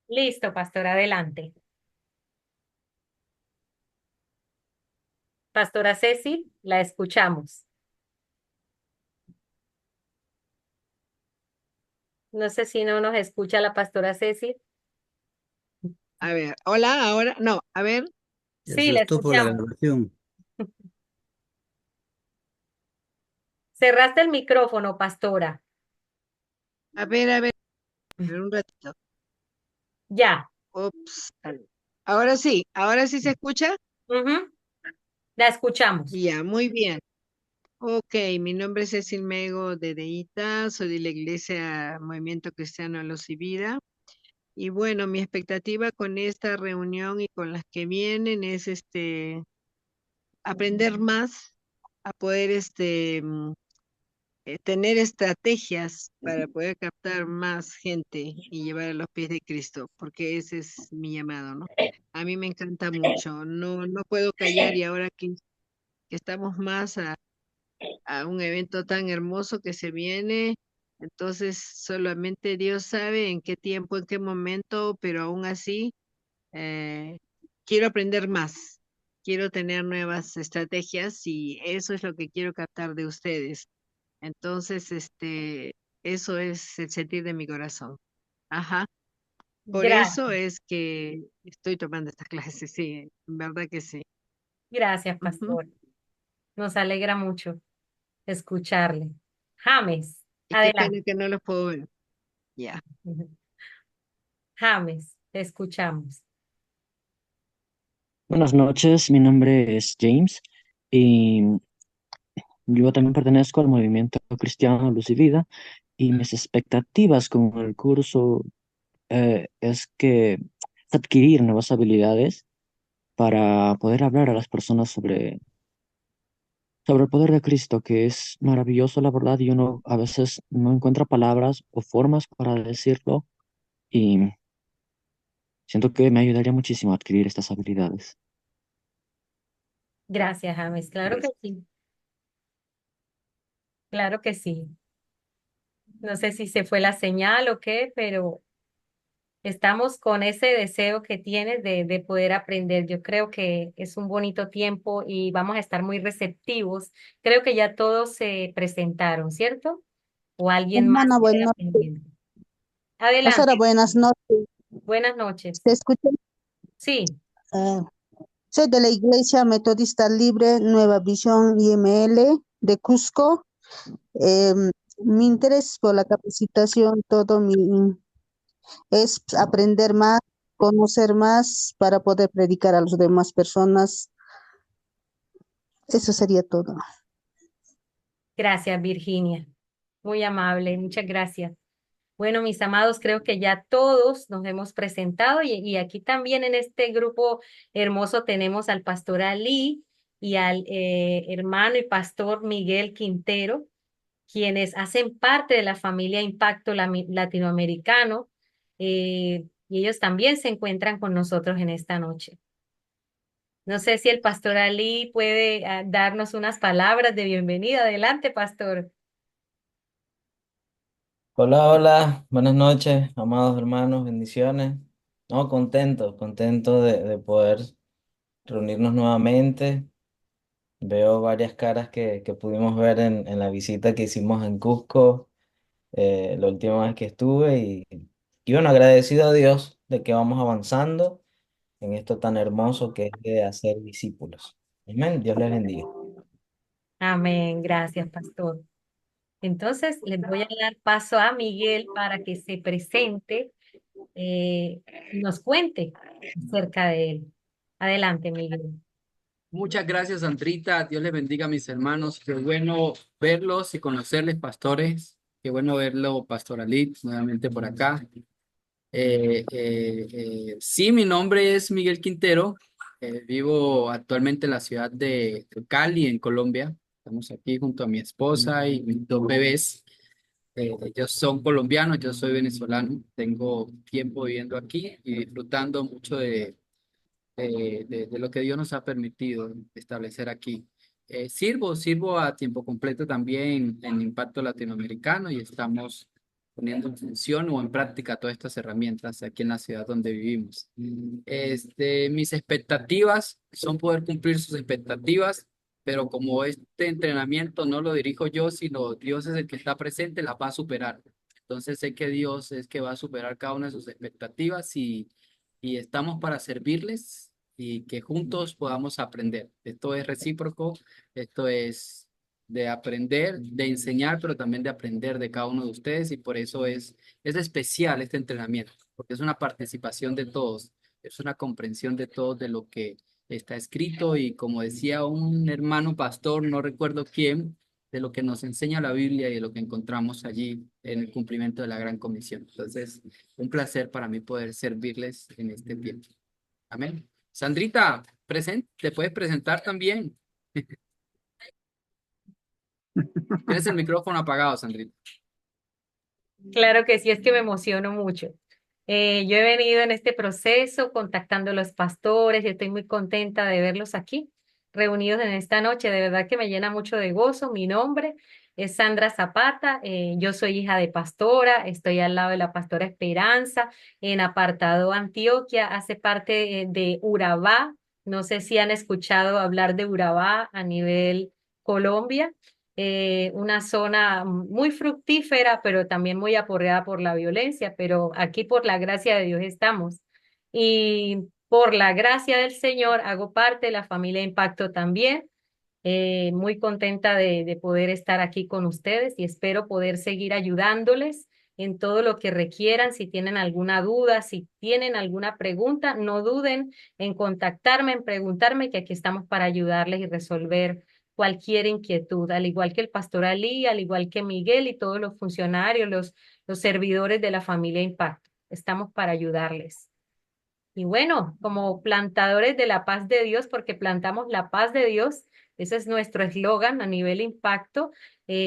Listo, pastor, adelante. Pastora Ceci, la escuchamos. No sé si no nos escucha la pastora Ceci. A ver, hola, ahora, no, a ver, Se Sí, la asustó por la escuchamos. grabación. Cerraste el micrófono, pastora. a ver un ratito. Ya. Ups, ahora sí se escucha. Ujú, la escuchamos. Ya, muy bien. Ok, mi nombre es Cecil Mego de Deita, soy de la Iglesia Movimiento Cristiano Luz y Vida. Y bueno, mi expectativa con esta reunión y con las que vienen es aprender más, a poder tener estrategias para poder captar más gente y llevar a los pies de Cristo, porque ese es mi llamado, ¿no? A mí me encanta mucho, no puedo callar y ahora que estamos más a un evento tan hermoso que se viene, entonces solamente Dios sabe en qué tiempo, en qué momento, pero aún así eh, quiero aprender más, quiero tener nuevas estrategias y eso es lo que quiero captar de ustedes. Entonces, eso es el sentir de mi corazón. Ajá. Por eso Gracias. es que estoy tomando estas clases, sí, en verdad que sí. Gracias, Ujú. pastor. Nos alegra mucho escucharle. James, Y qué adelante. pena que no los puedo ver. Ya. Ujú. James, te escuchamos. Buenas noches, mi nombre es James y yo también pertenezco al movimiento cristiano Luz y Vida y mis expectativas con el curso es que adquirir nuevas habilidades para poder hablar a las personas sobre el poder de Cristo, que es maravilloso, la verdad, y uno a veces no encuentra palabras o formas para decirlo y siento que me ayudaría muchísimo a adquirir estas habilidades. Gracias, James. Claro que sí. Claro que sí. No sé si se fue la señal o qué, pero estamos con ese deseo que tienes de poder aprender. Yo creo que es un bonito tiempo y vamos a estar muy receptivos. Creo que ya todos se presentaron, ¿cierto? O alguien más Hermana, queda bueno, pendiente. pastora, Adelante. buenas noches. Buenas noches. ¿Se escucha? Sí, Eh, Soy de la Iglesia Metodista Libre Nueva Visión IML de Cusco. Mi interés por la capacitación, es aprender más, conocer más para poder predicar a las demás personas. Eso sería todo. gracias, Virginia. Muy amable, muchas gracias. Bueno, mis amados, creo que ya todos nos hemos presentado y aquí también en este grupo hermoso tenemos al pastor Ali y al hermano y pastor Miguel Quintero, quienes hacen parte de la familia Impacto Latinoamericano, y ellos también se encuentran con nosotros en esta noche. No sé si el pastor Ali puede darnos unas palabras de bienvenida. Adelante, pastor. Hola, hola, buenas noches, amados hermanos, bendiciones. No, contento de poder reunirnos nuevamente. Veo varias caras que pudimos ver en la visita que hicimos en Cusco, la última vez que estuve y bueno, agradecido a Dios de que vamos avanzando en esto tan hermoso que es de hacer discípulos. Amén, Dios les bendiga. Amén. Gracias, pastor. Entonces, les voy a dar paso a Miguel para que se presente y nos cuente acerca de él. Adelante, Miguel. Muchas gracias, Sandrita. Dios les bendiga, mis hermanos. Qué bueno verlos y conocerles, pastores. Qué bueno verlo, Pastor Alit, nuevamente por acá. Sí, mi nombre es Miguel Quintero. Vivo actualmente en la ciudad de Cali, en Colombia. Estamos aquí junto a mi esposa y mis dos bebés. Ellos son colombianos, yo soy venezolano. Tengo tiempo viviendo aquí y disfrutando mucho de lo que Dios nos ha permitido establecer aquí. Sirvo a tiempo completo también en Impacto Latinoamericano y estamos poniendo en función o en práctica todas estas herramientas aquí en la ciudad donde vivimos. Mis expectativas son poder cumplir sus expectativas, pero como este entrenamiento no lo dirijo yo, sino Dios es el que está presente, las va a superar. Entonces sé que Dios es que va a superar cada una de sus expectativas y estamos para servirles y que juntos podamos aprender. Esto es recíproco, esto es de aprender, de enseñar, pero también de aprender de cada uno de ustedes y por eso es especial este entrenamiento, porque es una participación de todos, es una comprensión de todos de lo que está escrito y como decía un hermano pastor, no recuerdo quién, de lo que nos enseña la Biblia y de lo que encontramos allí en el cumplimiento de la Gran Comisión. Entonces, un placer para mí poder servirles en este tiempo. Amén. Sandrita, te puedes presentar también. Tienes el micrófono apagado, Sandrita. Claro que sí, es que me emociono mucho. Yo he venido en este proceso contactando a los pastores y estoy muy contenta de verlos aquí, reunidos en esta noche. De verdad que me llena mucho de gozo. Mi nombre es Sandra Zapata. Yo soy hija de pastora. Estoy al lado de la pastora Esperanza en Apartado Antioquia. Hace parte de Urabá. No sé si han escuchado hablar de Urabá a nivel Colombia, una zona muy fructífera, pero también muy aporreada por la violencia, pero aquí por la gracia de Dios estamos. Y por la gracia del Señor hago parte de la familia Impacto también. Muy contenta de poder estar aquí con ustedes y espero poder seguir ayudándoles en todo lo que requieran. Si tienen alguna duda, si tienen alguna pregunta, no duden en contactarme, en preguntarme, que aquí estamos para ayudarles y resolver cualquier inquietud, al igual que el pastor Ali, al igual que Miguel y todos los funcionarios, los servidores de la familia Impacto. Estamos para ayudarles. Y bueno, como plantadores de la paz de Dios, porque plantamos la paz de Dios, ese es nuestro eslogan a nivel Impacto,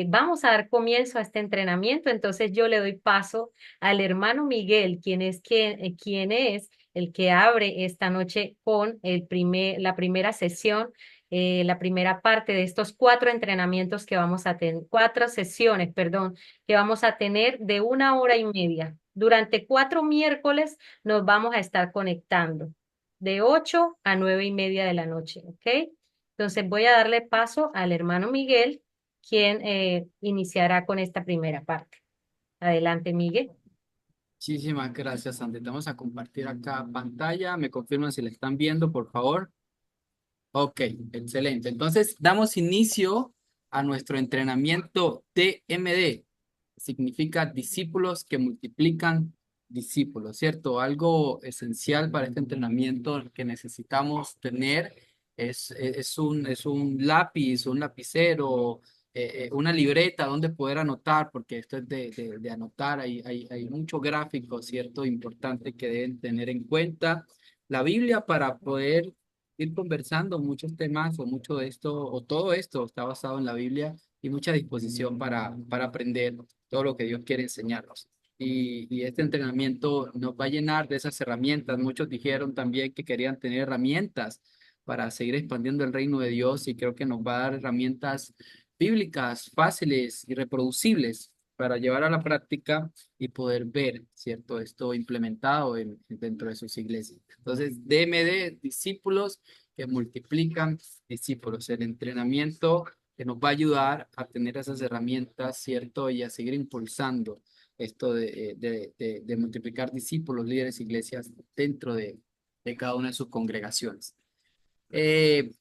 vamos a dar comienzo a este entrenamiento. Entonces yo le doy paso al hermano Miguel, quien es el que abre esta noche con la primera sesión, la primera parte de estos 4 entrenamientos que vamos a tener, 4 sesiones, perdón, que vamos a tener de 1 hora y media. Durante 4 miércoles nos vamos a estar conectando de 8 a 9:30 de la noche, ¿ok? Entonces voy a darle paso al hermano Miguel, quien iniciará con esta primera parte. Adelante, Miguel. Muchísimas gracias, Sandrita. Vamos a compartir acá pantalla. Me confirman si la están viendo, por favor. Ok, excelente. Entonces, damos inicio a nuestro entrenamiento TMD. Significa discípulos que multiplican discípulos, ¿cierto? Algo esencial para este entrenamiento que necesitamos tener es un lápiz, un lapicero, una libreta donde poder anotar, porque esto es de anotar. Hay mucho gráfico, ¿cierto? Importante que deben tener en cuenta. La Biblia para poder ir conversando muchos temas o mucho de esto o todo esto está basado en la Biblia y mucha disposición para aprender todo lo que Dios quiere enseñarnos. Y este entrenamiento nos va a llenar de esas herramientas. Muchos dijeron también que querían tener herramientas para seguir expandiendo el reino de Dios y creo que nos va a dar herramientas bíblicas fáciles y reproducibles para llevar a la práctica y poder ver, ¿cierto? Esto implementado dentro de sus iglesias. Entonces, DMD, discípulos que multiplican discípulos. El entrenamiento que nos va a ayudar a tener esas herramientas, ¿cierto? Y a seguir impulsando esto de multiplicar discípulos, líderes, iglesias dentro de cada una de sus congregaciones.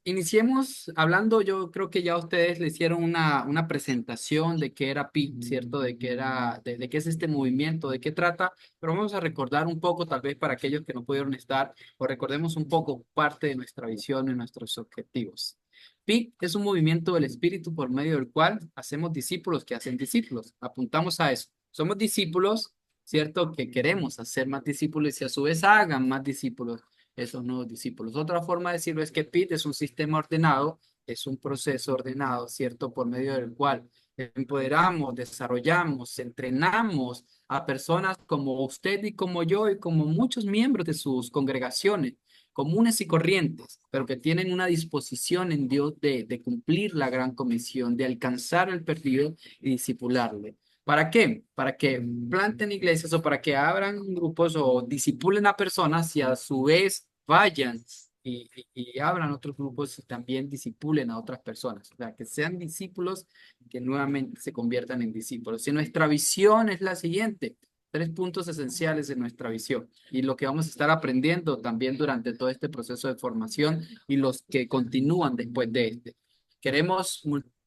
Iniciemos hablando, yo creo que ya ustedes le hicieron una presentación de qué era PIB, ¿cierto? De qué es este movimiento, de qué trata, pero vamos a recordar un poco, tal vez para aquellos que no pudieron estar, o recordemos un poco parte de nuestra visión y nuestros objetivos. PIB es un movimiento del Espíritu por medio del cual hacemos discípulos que hacen discípulos. Apuntamos a eso. Somos discípulos, ¿cierto? Que queremos hacer más discípulos y a su vez hagan más discípulos esos nuevos discípulos. Otra forma de decirlo es que PIT es un sistema ordenado, es un proceso ordenado, ¿cierto? Por medio del cual empoderamos, desarrollamos, entrenamos a personas como usted y como yo y como muchos miembros de sus congregaciones, comunes y corrientes, pero que tienen una disposición en Dios de cumplir la gran comisión, de alcanzar al perdido y discipularle. ¿Para qué? Para que planten iglesias o para que abran grupos o disipulen a personas y a su vez vayan y abran otros grupos y también disipulen a otras personas. O sea, que sean discípulos que nuevamente se conviertan en discípulos. Y nuestra visión es la siguiente. Tres puntos esenciales de nuestra visión y lo que vamos a estar aprendiendo también durante todo este proceso de formación y los que continúan después de este. Queremos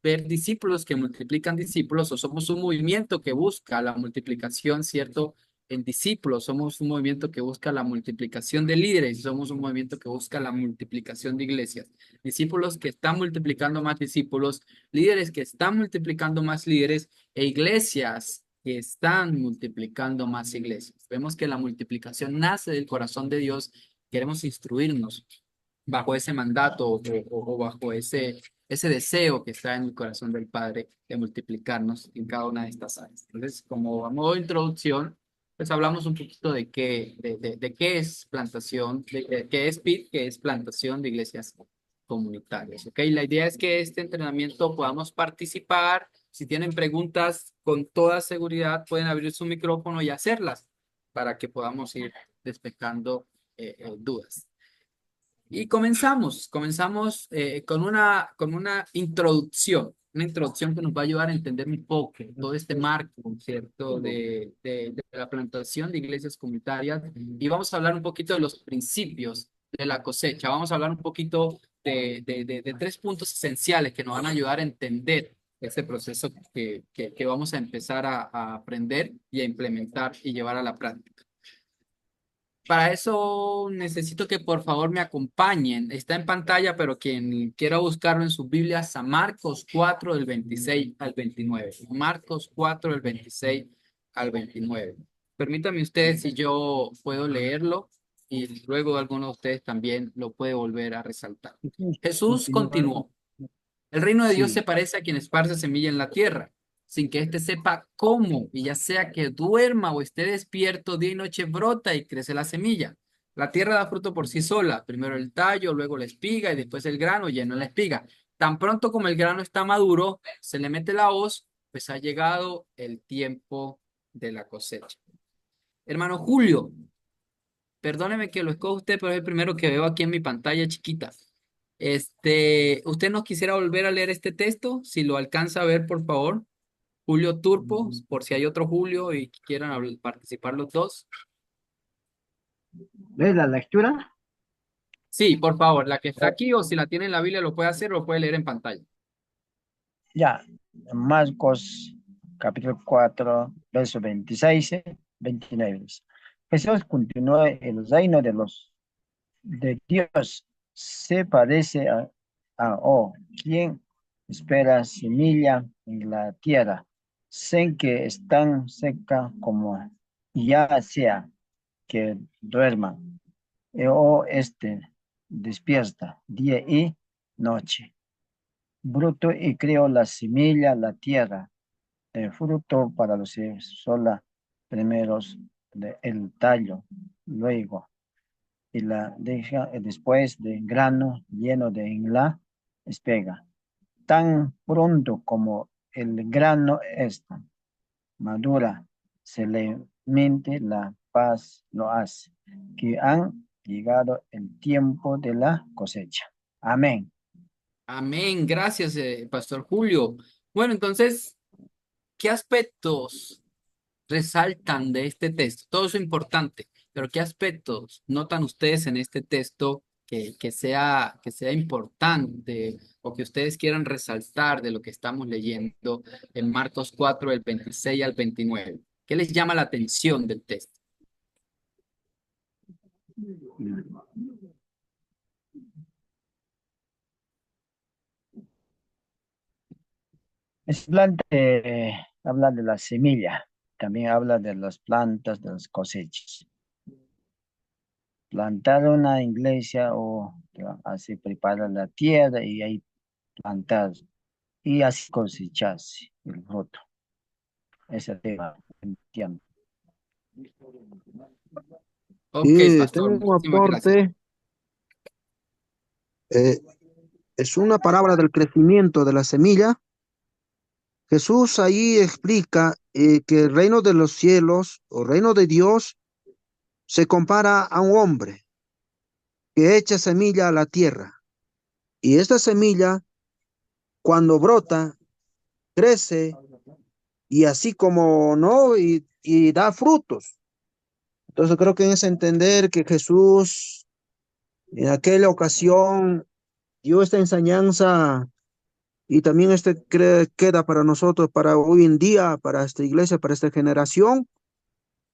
ver discípulos que multiplican discípulos o somos un movimiento que busca la multiplicación, ¿cierto? En discípulos, somos un movimiento que busca la multiplicación de líderes, somos un movimiento que busca la multiplicación de iglesias. Discípulos que están multiplicando más discípulos, líderes que están multiplicando más líderes e iglesias que están multiplicando más iglesias. Vemos que la multiplicación nace del corazón de Dios. Queremos instruirnos bajo ese mandato o bajo ese deseo que está en el corazón del Padre de multiplicarnos en cada una de estas áreas. Entonces, como a modo de introducción, pues hablamos un poquito de qué es plantación, de qué es PIT, qué es plantación de iglesias comunitarias. ¿Ok? La idea es que este entrenamiento podamos participar. Si tienen preguntas, con toda seguridad pueden abrir su micrófono y hacerlas para que podamos ir despejando dudas. Y comenzamos con una introducción que nos va a ayudar a entender un poco todo este marco, ¿cierto? De la plantación de iglesias comunitarias y vamos a hablar un poquito de los principios de la cosecha. Vamos a hablar un poquito de tres puntos esenciales que nos van a ayudar a entender ese proceso que vamos a empezar a aprender y a implementar y llevar a la práctica. Para eso necesito que por favor me acompañen. Está en pantalla, pero quien quiera buscarlo en sus Biblias, a Marcos 4 del 26 al 29. Marcos 4 del 26 al 29. Permítanme ustedes si yo puedo leerlo y luego alguno de ustedes también lo puede volver a resaltar. Jesús continuó. El reino de Dios se parece a quien esparce semilla en la tierra, sin que éste sepa cómo, y ya sea que duerma o esté despierto, día y noche brota y crece la semilla. La tierra da fruto por sí sola, primero el tallo, luego la espiga y después el grano lleno de la espiga. Tan pronto como el grano está maduro, se le mete la hoz, pues ha llegado el tiempo de la cosecha. Hermano Julio, perdóneme que lo escoja usted, pero es el primero que veo aquí en mi pantalla chiquita. ¿Usted nos quisiera volver a leer este texto? Si lo alcanza a ver, por favor. Julio Turpo, por si hay otro Julio y quieran participar los dos. ¿Ves la lectura? Sí, por favor, la que está aquí o si la tiene en la Biblia lo puede hacer o lo puede leer en pantalla. Ya, Marcos capítulo 4, verso 26, 29. Dice, Jesús continuó: el reino de Dios se parece quien espera semilla en la tierra, sin que es tan seca como ya sea que duerma, despierta día y noche. Bruto y creó la semilla, la tierra, el fruto para los sola primeros el tallo, luego y la deja después de grano lleno de en la espega. Tan pronto como el grano está madura, se le mente la paz lo hace, que han llegado el tiempo de la cosecha. Amén. Amén, gracias, Pastor Julio. Bueno, entonces, ¿qué aspectos resaltan de este texto? Todo eso es importante, pero ¿qué aspectos notan ustedes en este texto que sea importante o que ustedes quieran resaltar de lo que estamos leyendo en Marcos 4, del 26 al 29? ¿Qué les llama la atención del texto? Es habla de la semilla, también habla de las plantas, de las cosechas. Plantar una iglesia o así preparar la tierra y ahí plantar y así cosecharse el fruto. Ese tema entiendo. Ok, Y Pastor, tengo un muchísimas gracias. aporte. eh, es una parábola del crecimiento de la semilla. Jesús ahí explica que el reino de los cielos o reino de Dios se compara a un hombre que echa semilla a la tierra. Y esta semilla, cuando brota, crece y así como no, y da frutos. Entonces creo que en ese entender que Jesús en aquella ocasión dio esta enseñanza y también queda para nosotros, para hoy en día, para esta iglesia, para esta generación,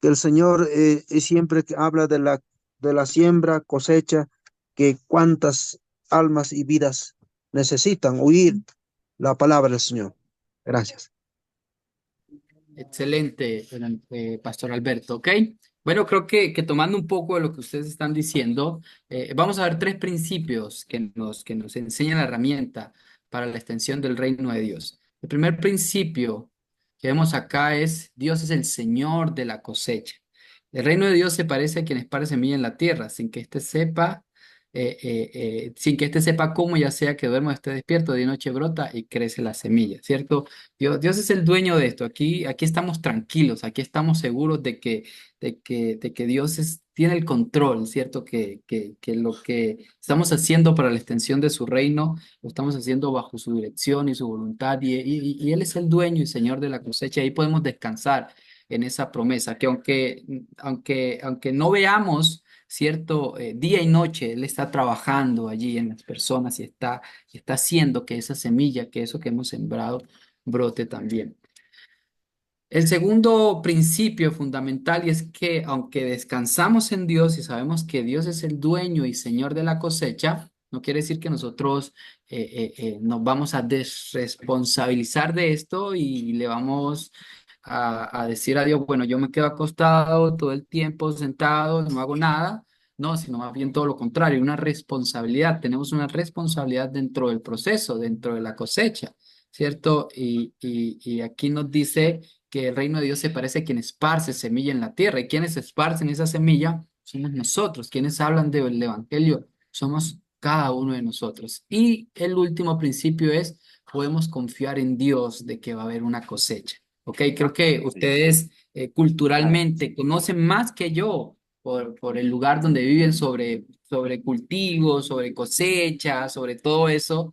que el Señor siempre que habla de la siembra, cosecha, que cuántas almas y vidas necesitan oír la palabra del Señor. Gracias. Excelente, Pastor Alberto, ¿ok? Bueno, creo que tomando un poco de lo que ustedes están diciendo, vamos a ver tres principios que nos enseñan la herramienta para la extensión del reino de Dios. El primer principio que vemos acá es: Dios es el Señor de la cosecha. El reino de Dios se parece a quien esparce semilla en la tierra, sin que éste sepa cómo, ya sea que duerma o esté despierto, de noche brota y crece la semilla, ¿cierto? Dios es el dueño de esto. Aquí estamos tranquilos, aquí estamos seguros de que Dios tiene el control, ¿cierto? Que lo que estamos haciendo para la extensión de su reino, lo estamos haciendo bajo su dirección y su voluntad, y Él es el dueño y Señor de la cosecha. Ahí podemos descansar en esa promesa, que aunque no veamos, ¿cierto? Día y noche Él está trabajando allí en las personas y está haciendo que esa semilla, que eso que hemos sembrado, brote también. El segundo principio fundamental, y es que aunque descansamos en Dios y sabemos que Dios es el dueño y Señor de la cosecha, no quiere decir que nosotros nos vamos a desresponsabilizar de esto y le vamos a decir a Dios: bueno, yo me quedo acostado todo el tiempo, sentado, no hago nada. No, sino más bien todo lo contrario, una responsabilidad. Tenemos una responsabilidad dentro del proceso, dentro de la cosecha, ¿cierto? Y aquí nos dice que el reino de Dios se parece a quien esparce semilla en la tierra. ¿Y quienes esparcen esa semilla? Somos nosotros. Quienes hablan del evangelio somos cada uno de nosotros. Y el último principio es: podemos confiar en Dios de que va a haber una cosecha. ¿Ok? Creo que ustedes culturalmente conocen más que yo por el lugar donde viven sobre cultivos, sobre cosechas, sobre todo eso.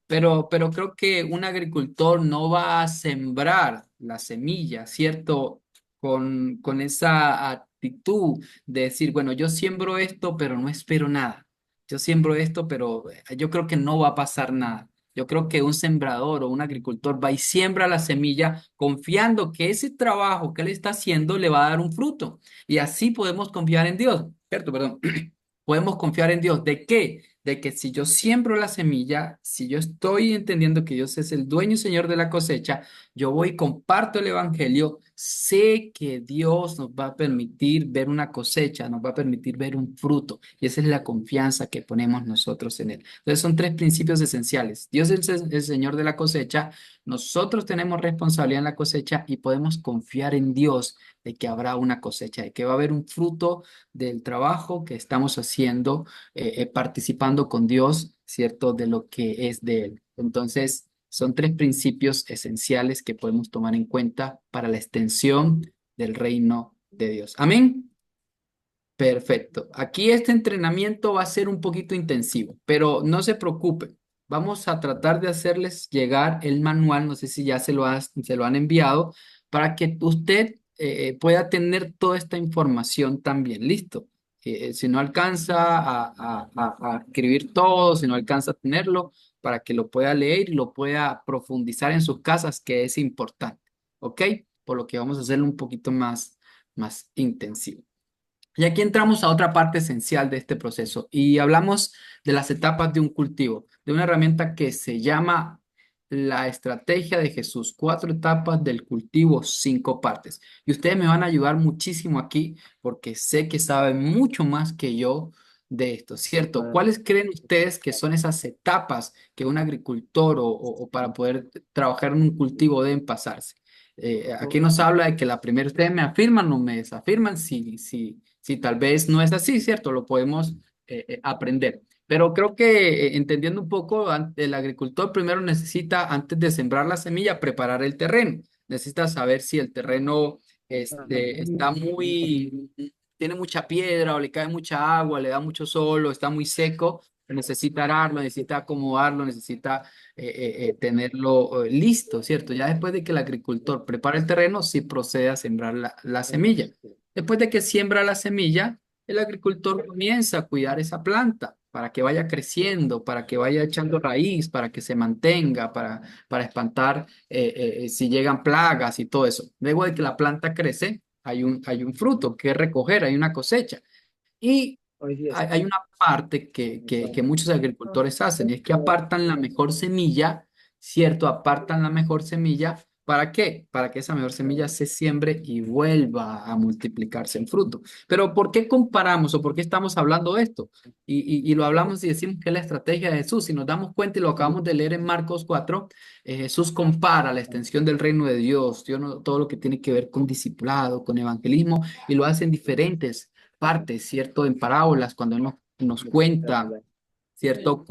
Pero creo que un agricultor no va a sembrar la semilla, ¿cierto? Con esa actitud de decir: bueno, yo siembro esto, pero no espero nada. Yo siembro esto, pero yo creo que no va a pasar nada. Yo creo que un sembrador o un agricultor va y siembra la semilla confiando que ese trabajo que él está haciendo le va a dar un fruto. Y así podemos confiar en Dios, ¿cierto? Perdón. Podemos confiar en Dios. ¿De qué? De que si yo siembro la semilla, si yo estoy entendiendo que Dios es el dueño y Señor de la cosecha, yo voy y comparto el evangelio, sé que Dios nos va a permitir ver una cosecha, nos va a permitir ver un fruto. Y esa es la confianza que ponemos nosotros en Él. Entonces son tres principios esenciales. Dios es el Señor de la cosecha, nosotros tenemos responsabilidad en la cosecha y podemos confiar en Dios de que habrá una cosecha, de que va a haber un fruto del trabajo que estamos haciendo, participando con Dios, ¿cierto? De lo que es de Él. Entonces, son tres principios esenciales que podemos tomar en cuenta para la extensión del reino de Dios. Amén. Perfecto. Aquí este entrenamiento va a ser un poquito intensivo, pero no se preocupen. Vamos a tratar de hacerles llegar el manual, no sé si ya se lo han enviado, para que usted pueda tener toda esta información también. Listo. Si no alcanza a escribir todo, si no alcanza a tenerlo, para que lo pueda leer y lo pueda profundizar en sus casas, que es importante. ¿Ok? Por lo que vamos a hacerlo un poquito más intensivo. Y aquí entramos a otra parte esencial de este proceso y hablamos de las etapas de un cultivo, de una herramienta que se llama la estrategia de Jesús, 4 etapas del cultivo, 5 partes. Y ustedes me van a ayudar muchísimo aquí porque sé que saben mucho más que yo de esto, ¿cierto? ¿Cuáles creen ustedes que son esas etapas que un agricultor o para poder trabajar en un cultivo deben pasarse? Aquí nos habla de que la primera, ustedes me afirman o me desafirman si tal vez no es así, ¿cierto? Lo podemos aprender. Pero creo que entendiendo un poco, el agricultor primero necesita, antes de sembrar la semilla, preparar el terreno. Necesita saber si el terreno está tiene mucha piedra o le cae mucha agua, le da mucho sol o está muy seco. Necesita ararlo, necesita acomodarlo, necesita tenerlo listo, ¿cierto? Ya después de que el agricultor prepara el terreno, sí procede a sembrar la semilla. Después de que siembra la semilla, el agricultor comienza a cuidar esa planta para que vaya creciendo, para que vaya echando raíz, para que se mantenga, para espantar si llegan plagas y todo eso. Luego de que la planta crece, hay un fruto que recoger, hay una cosecha. Y hay una parte que muchos agricultores hacen, y es que apartan la mejor semilla, ¿cierto? Apartan la mejor semilla. ¿Para qué? Para que esa mejor semilla se siembre y vuelva a multiplicarse en fruto. Pero ¿por qué comparamos o por qué estamos hablando de esto? Y lo hablamos y decimos que es la estrategia de Jesús. Si nos damos cuenta y lo acabamos de leer en Marcos 4, Jesús compara la extensión del reino de Dios, todo lo que tiene que ver con discipulado, con evangelismo, y lo hace en diferentes partes, ¿cierto? En parábolas, cuando nos cuenta, ¿cierto?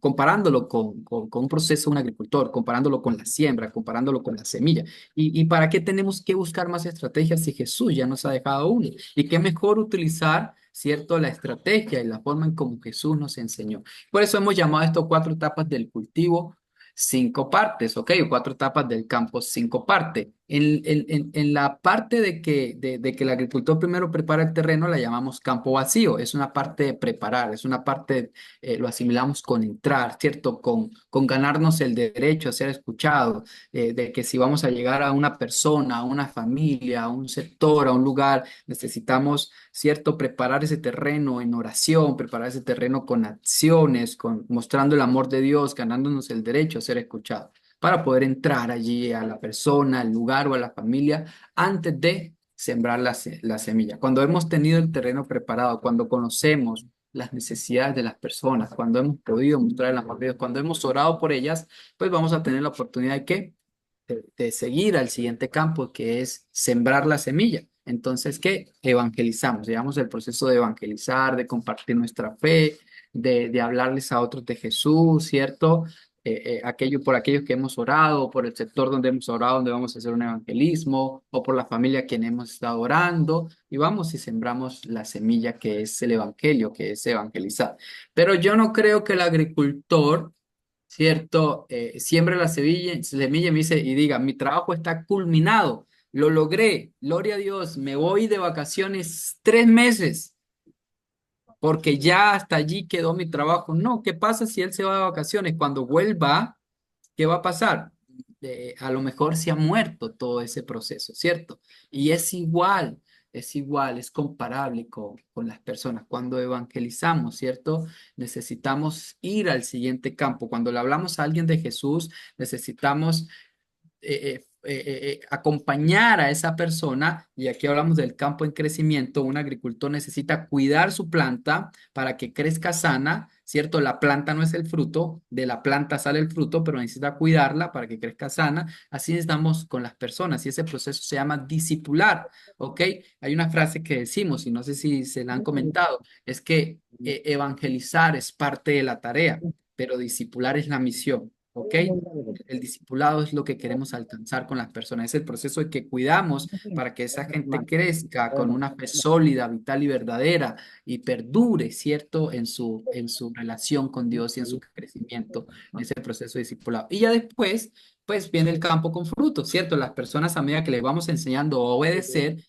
Comparándolo con un proceso de un agricultor, comparándolo con la siembra, comparándolo con la semilla. ¿Y para qué tenemos que buscar más estrategias si Jesús ya nos ha dejado una? ¿Y qué mejor utilizar, ¿cierto? La estrategia y la forma en como Jesús nos enseñó. Por eso hemos llamado a esto 4 etapas del cultivo, 5 partes, ¿ok? 4 etapas del campo, 5 partes. En la parte de que el agricultor primero prepara el terreno, la llamamos campo vacío. Es una parte de preparar, es una parte, lo asimilamos con entrar, ¿cierto? Con ganarnos el derecho a ser escuchado, de que si vamos a llegar a una persona, a una familia, a un sector, a un lugar, necesitamos, ¿cierto? Preparar ese terreno en oración, preparar ese terreno con acciones, mostrando el amor de Dios, ganándonos el derecho a ser escuchados para poder entrar allí a la persona, al lugar o a la familia antes de sembrar la semilla. Cuando hemos tenido el terreno preparado, cuando conocemos las necesidades de las personas, cuando hemos podido mostrar el amor de Dios, cuando hemos orado por ellas, pues vamos a tener la oportunidad de ¿qué? De seguir al siguiente campo, que es sembrar la semilla. Entonces, ¿qué? Evangelizamos, llevamos el proceso de evangelizar, de compartir nuestra fe, de hablarles a otros de Jesús, ¿cierto? Por aquellos que hemos orado, por el sector donde hemos orado, donde vamos a hacer un evangelismo, o por la familia a quien hemos estado orando, y vamos y sembramos la semilla que es el evangelio, que es evangelizar. Pero yo no creo que el agricultor, ¿cierto? Siembre la semilla y me dice, y diga, mi trabajo está culminado, lo logré, gloria a Dios, me voy de vacaciones 3 meses porque ya hasta allí quedó mi trabajo. No, ¿qué pasa si él se va de vacaciones? Cuando vuelva, ¿qué va a pasar? A lo mejor se ha muerto todo ese proceso, ¿cierto? Y es igual, es comparable con las personas. Cuando evangelizamos, ¿cierto? Necesitamos ir al siguiente campo. Cuando le hablamos a alguien de Jesús, necesitamos acompañar a esa persona, y aquí hablamos del campo en crecimiento. Un agricultor necesita cuidar su planta para que crezca sana, ¿cierto? La planta no es el fruto, de la planta sale el fruto, pero necesita cuidarla para que crezca sana. Así estamos con las personas y ese proceso se llama discipular, ¿ok? Hay una frase que decimos, y no sé si se la han comentado, es que evangelizar es parte de la tarea, pero discipular es la misión. ¿Ok? El discipulado es lo que queremos alcanzar con las personas, es el proceso de que cuidamos para que esa gente crezca con una fe sólida, vital y verdadera y perdure, ¿cierto? En su relación con Dios y en su crecimiento, en ese proceso de discipulado. Y ya después, pues viene el campo con frutos, ¿cierto? Las personas a medida que les vamos enseñando a obedecer,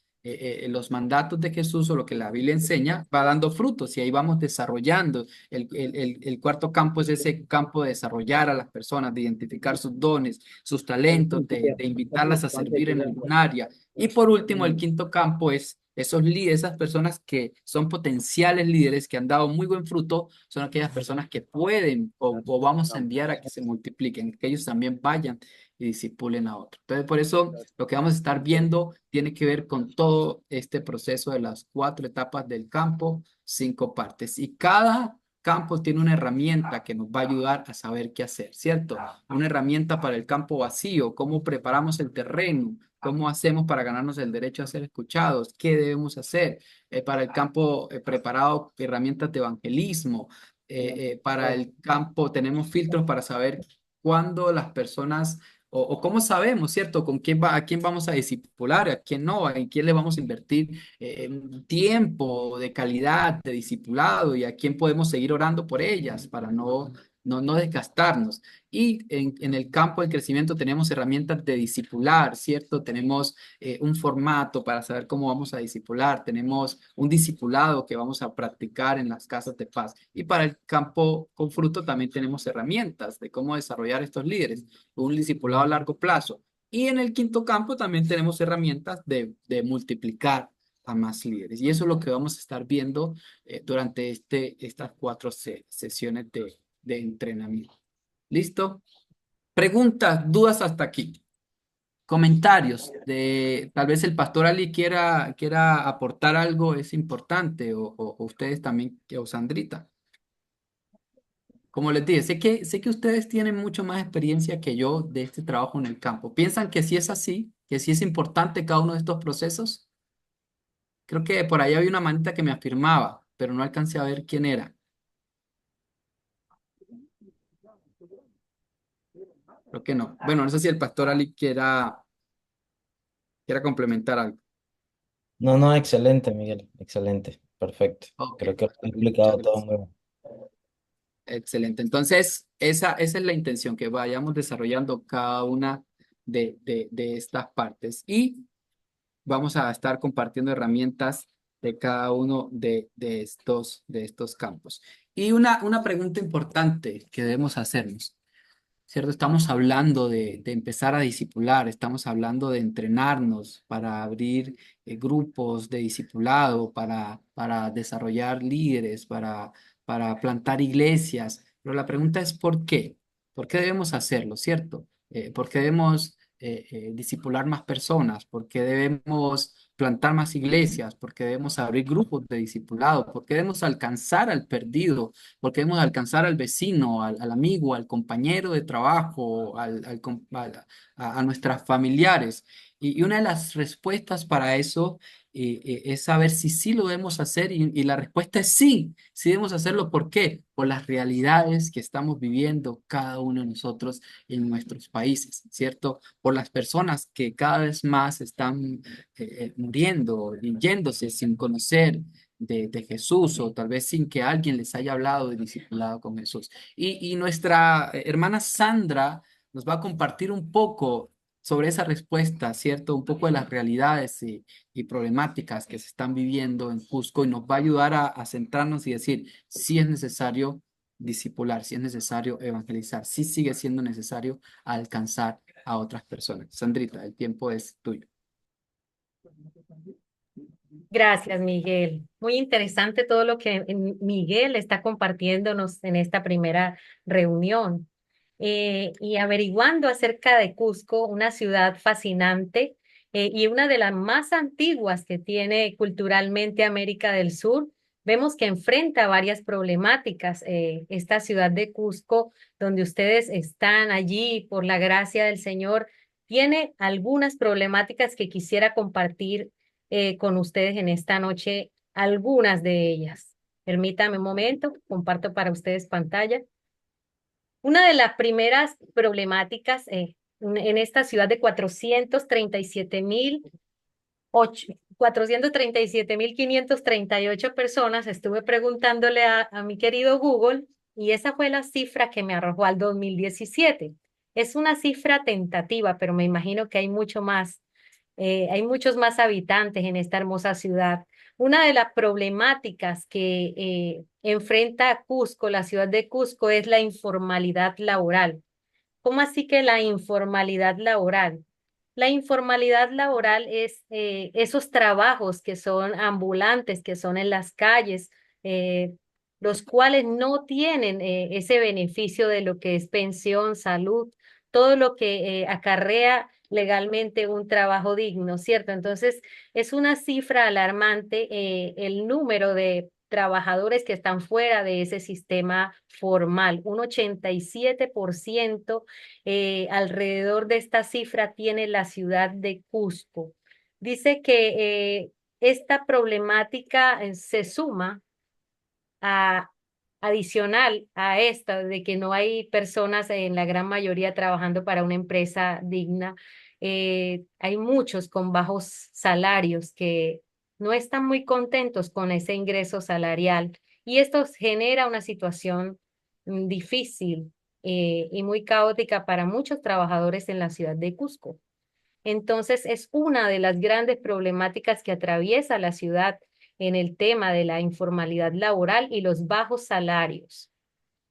los mandatos de Jesús o lo que la Biblia enseña, va dando frutos y ahí vamos desarrollando. El cuarto campo es ese campo de desarrollar a las personas, de identificar sus dones, sus talentos, de invitarlas a servir en algún área. Y por último, el quinto campo es esos líderes, esas personas que son potenciales líderes, que han dado muy buen fruto, son aquellas personas que pueden o vamos a enviar a que se multipliquen, que ellos también vayan y disipulen a otros. Entonces, por eso lo que vamos a estar viendo tiene que ver con todo este proceso de las 4 etapas del campo, 5 partes. Y cada campo tiene una herramienta que nos va a ayudar a saber qué hacer, ¿cierto? Una herramienta para el campo vacío, cómo preparamos el terreno, cómo hacemos para ganarnos el derecho a ser escuchados, qué debemos hacer. Para el campo preparado, herramientas de evangelismo, para el campo, tenemos filtros para saber cuándo las personas, o cómo sabemos, ¿cierto? Con quién a quién vamos a discipular, a quién no, en quién le vamos a invertir tiempo de calidad, de discipulado, y a quién podemos seguir orando por ellas para no desgastarnos. Y en el campo del crecimiento tenemos herramientas de discipular, ¿cierto? Tenemos un formato para saber cómo vamos a discipular, tenemos un discipulado que vamos a practicar en las casas de paz. Y para el campo con fruto también tenemos herramientas de cómo desarrollar estos líderes, un discipulado a largo plazo. Y en el quinto campo también tenemos herramientas de multiplicar a más líderes. Y eso es lo que vamos a estar viendo durante estas 4 sesiones de entrenamiento. ¿Listo? Preguntas, dudas hasta aquí. Comentarios de tal vez el pastor Ali quiera aportar algo, es importante, o ustedes también, o Sandrita. Como les dije, sé que ustedes tienen mucho más experiencia que yo de este trabajo en el campo. ¿Piensan que sí es así? ¿Que sí es importante cada uno de estos procesos? Creo que por ahí había una manita que me afirmaba, pero no alcancé a ver quién era. Creo que no. Bueno, no sé si el pastor Ali quiera complementar algo. No, no, excelente, Miguel, excelente, perfecto. Ok, Creo que lo he perfecto, muchas explicado todo gracias. muy bien. Excelente. Entonces, esa es la intención, que vayamos desarrollando cada una de estas partes. Y vamos a estar compartiendo herramientas de cada uno de estos campos. Y una pregunta importante que debemos hacernos, ¿cierto? Estamos hablando de empezar a discipular, estamos hablando de entrenarnos para abrir grupos de discipulado, para desarrollar líderes, para plantar iglesias. Pero la pregunta es ¿por qué? ¿Por qué debemos hacerlo, cierto? ¿Por qué debemos discipular más personas? ¿Por qué debemos plantar más iglesias? ¿Por qué debemos abrir grupos de discipulado? ¿Por qué debemos alcanzar al perdido? Porque debemos alcanzar al vecino, al amigo, al compañero de trabajo, a nuestras familiares. Y una de las respuestas para eso es saber si sí lo debemos hacer y la respuesta es sí, sí debemos hacerlo. ¿Por qué? Por las realidades que estamos viviendo cada uno de nosotros en nuestros países, ¿cierto? Por las personas que cada vez más están muriendo y yéndose sin conocer de Jesús, o tal vez sin que alguien les haya hablado y discipulado con Jesús. Y nuestra hermana Sandra nos va a compartir un poco sobre esa respuesta, ¿cierto? Un poco de las realidades y problemáticas que se están viviendo en Cusco, y nos va a ayudar a centrarnos y decir si es necesario discipular, si es necesario evangelizar, si sigue siendo necesario alcanzar a otras personas. Sandrita, el tiempo es tuyo. Gracias, Miguel. Muy interesante todo lo que Miguel está compartiéndonos en esta primera reunión. Y averiguando acerca de Cusco, una ciudad fascinante y una de las más antiguas que tiene culturalmente América del Sur, vemos que enfrenta varias problemáticas. Esta ciudad de Cusco, donde ustedes están allí por la gracia del Señor, tiene algunas problemáticas que quisiera compartir con ustedes en esta noche, algunas de ellas. Permítame un momento, comparto para ustedes pantalla. Una de las primeras problemáticas en esta ciudad de 437.538 personas, estuve preguntándole a mi querido Google, y esa fue la cifra que me arrojó al 2017. Es una cifra tentativa, pero me imagino que hay mucho más, hay muchos más habitantes en esta hermosa ciudad. Una de las problemáticas que enfrenta Cusco, la ciudad de Cusco, es la informalidad laboral. ¿Cómo así que la informalidad laboral? La informalidad laboral es esos trabajos que son ambulantes, que son en las calles, eh, los cuales no tienen ese beneficio de lo que es pensión, salud, todo lo que acarrea legalmente un trabajo digno, ¿cierto? Entonces, es una cifra alarmante el número de trabajadores que están fuera de ese sistema formal. Un 87% alrededor de esta cifra tiene la ciudad de Cusco. Dice que esta problemática se suma a, adicional a esta, de que no hay personas en la gran mayoría trabajando para una empresa digna, hay muchos con bajos salarios que no están muy contentos con ese ingreso salarial y esto genera una situación difícil y muy caótica para muchos trabajadores en la ciudad de Cusco. Entonces, es una de las grandes problemáticas que atraviesa la ciudad en el tema de la informalidad laboral y los bajos salarios.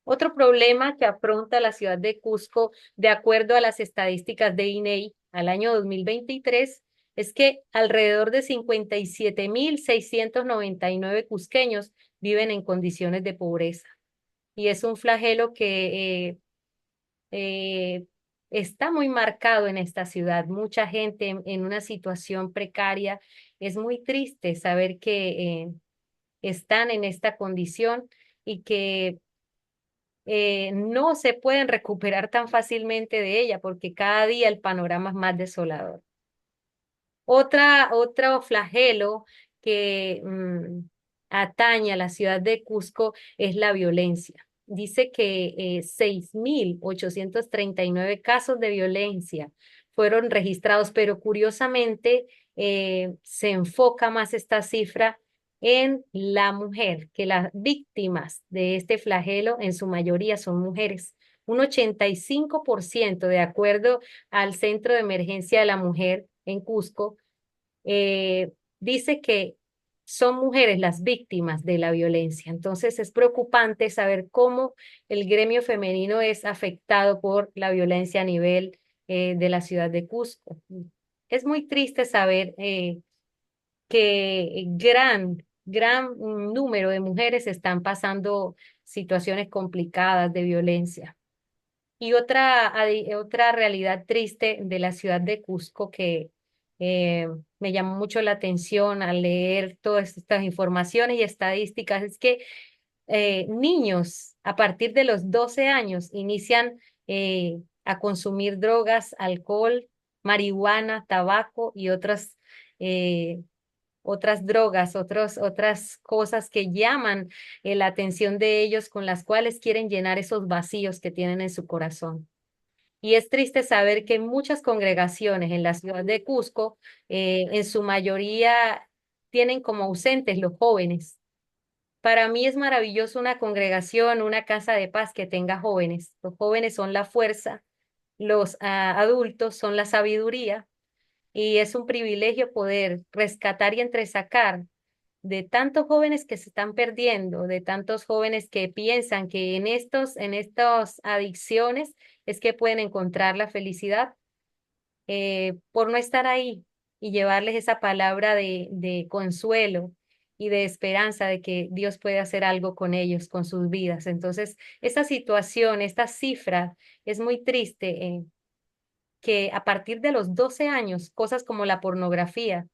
Otro problema que afronta la ciudad de Cusco, de acuerdo a las estadísticas de INEI al año 2023, es que alrededor de 57.699 cusqueños viven en condiciones de pobreza. Y es un flagelo que está muy marcado en esta ciudad. Mucha gente en una situación precaria. Es muy triste saber que están en esta condición y que no se pueden recuperar tan fácilmente de ella porque cada día el panorama es más desolador. Otro flagelo que atañe a la ciudad de Cusco es la violencia. Dice que 6.839 casos de violencia fueron registrados, pero curiosamente se enfoca más esta cifra en la mujer, que las víctimas de este flagelo en su mayoría son mujeres. Un 85%, de acuerdo al Centro de Emergencia de la Mujer en Cusco, dice que son mujeres las víctimas de la violencia. Entonces es preocupante saber cómo el gremio femenino es afectado por la violencia a nivel de la ciudad de Cusco. Es muy triste saber que gran número de mujeres están pasando situaciones complicadas de violencia. Y otra realidad triste de la ciudad de Cusco que me llamó mucho la atención al leer todas estas informaciones y estadísticas es que niños a partir de los 12 años inician a consumir drogas, alcohol, marihuana, tabaco y eh, otras drogas, otras cosas que llaman la atención de ellos con las cuales quieren llenar esos vacíos que tienen en su corazón. Y es triste saber que muchas congregaciones en la ciudad de Cusco, en su mayoría, tienen como ausentes los jóvenes. Para mí es maravilloso una congregación, una casa de paz que tenga jóvenes. Los jóvenes son la fuerza, los adultos son la sabiduría y es un privilegio poder rescatar y entresacar de tantos jóvenes que se están perdiendo, de tantos jóvenes que piensan que en estas adicciones es que pueden encontrar la felicidad por no estar ahí y llevarles esa palabra de consuelo y de esperanza de que Dios puede hacer algo con ellos, con sus vidas. Entonces, esta situación, esta cifra es muy triste. Que a partir de los 12 años, cosas como la pornografía,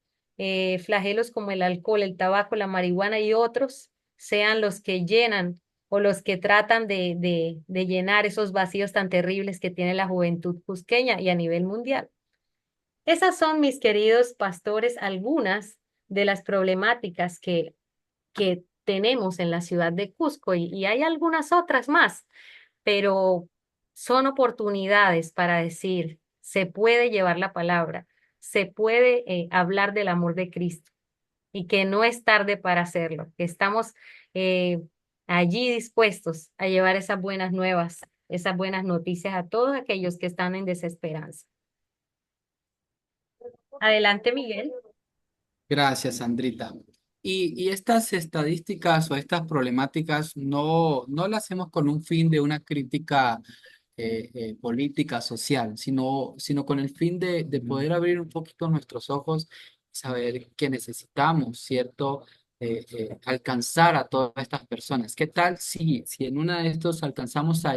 flagelos como el alcohol, el tabaco, la marihuana y otros sean los que llenan o los que tratan de llenar esos vacíos tan terribles que tiene la juventud cusqueña y a nivel mundial. Esas son, mis queridos pastores, algunas de las problemáticas que tenemos en la ciudad de Cusco y hay algunas otras más, pero son oportunidades para decir, se puede llevar la palabra, se puede hablar del amor de Cristo y que no es tarde para hacerlo, que estamos eh, allí dispuestos a llevar esas buenas nuevas, esas buenas noticias a todos aquellos que están en desesperanza. Adelante, Miguel. Gracias, Sandrita. Y estas estadísticas o estas problemáticas no las hacemos con un fin de una crítica política, social, sino con el fin de poder abrir un poquito nuestros ojos, saber que necesitamos, ¿cierto? Alcanzar a todas estas personas. ¿Qué tal si en una de estos alcanzamos a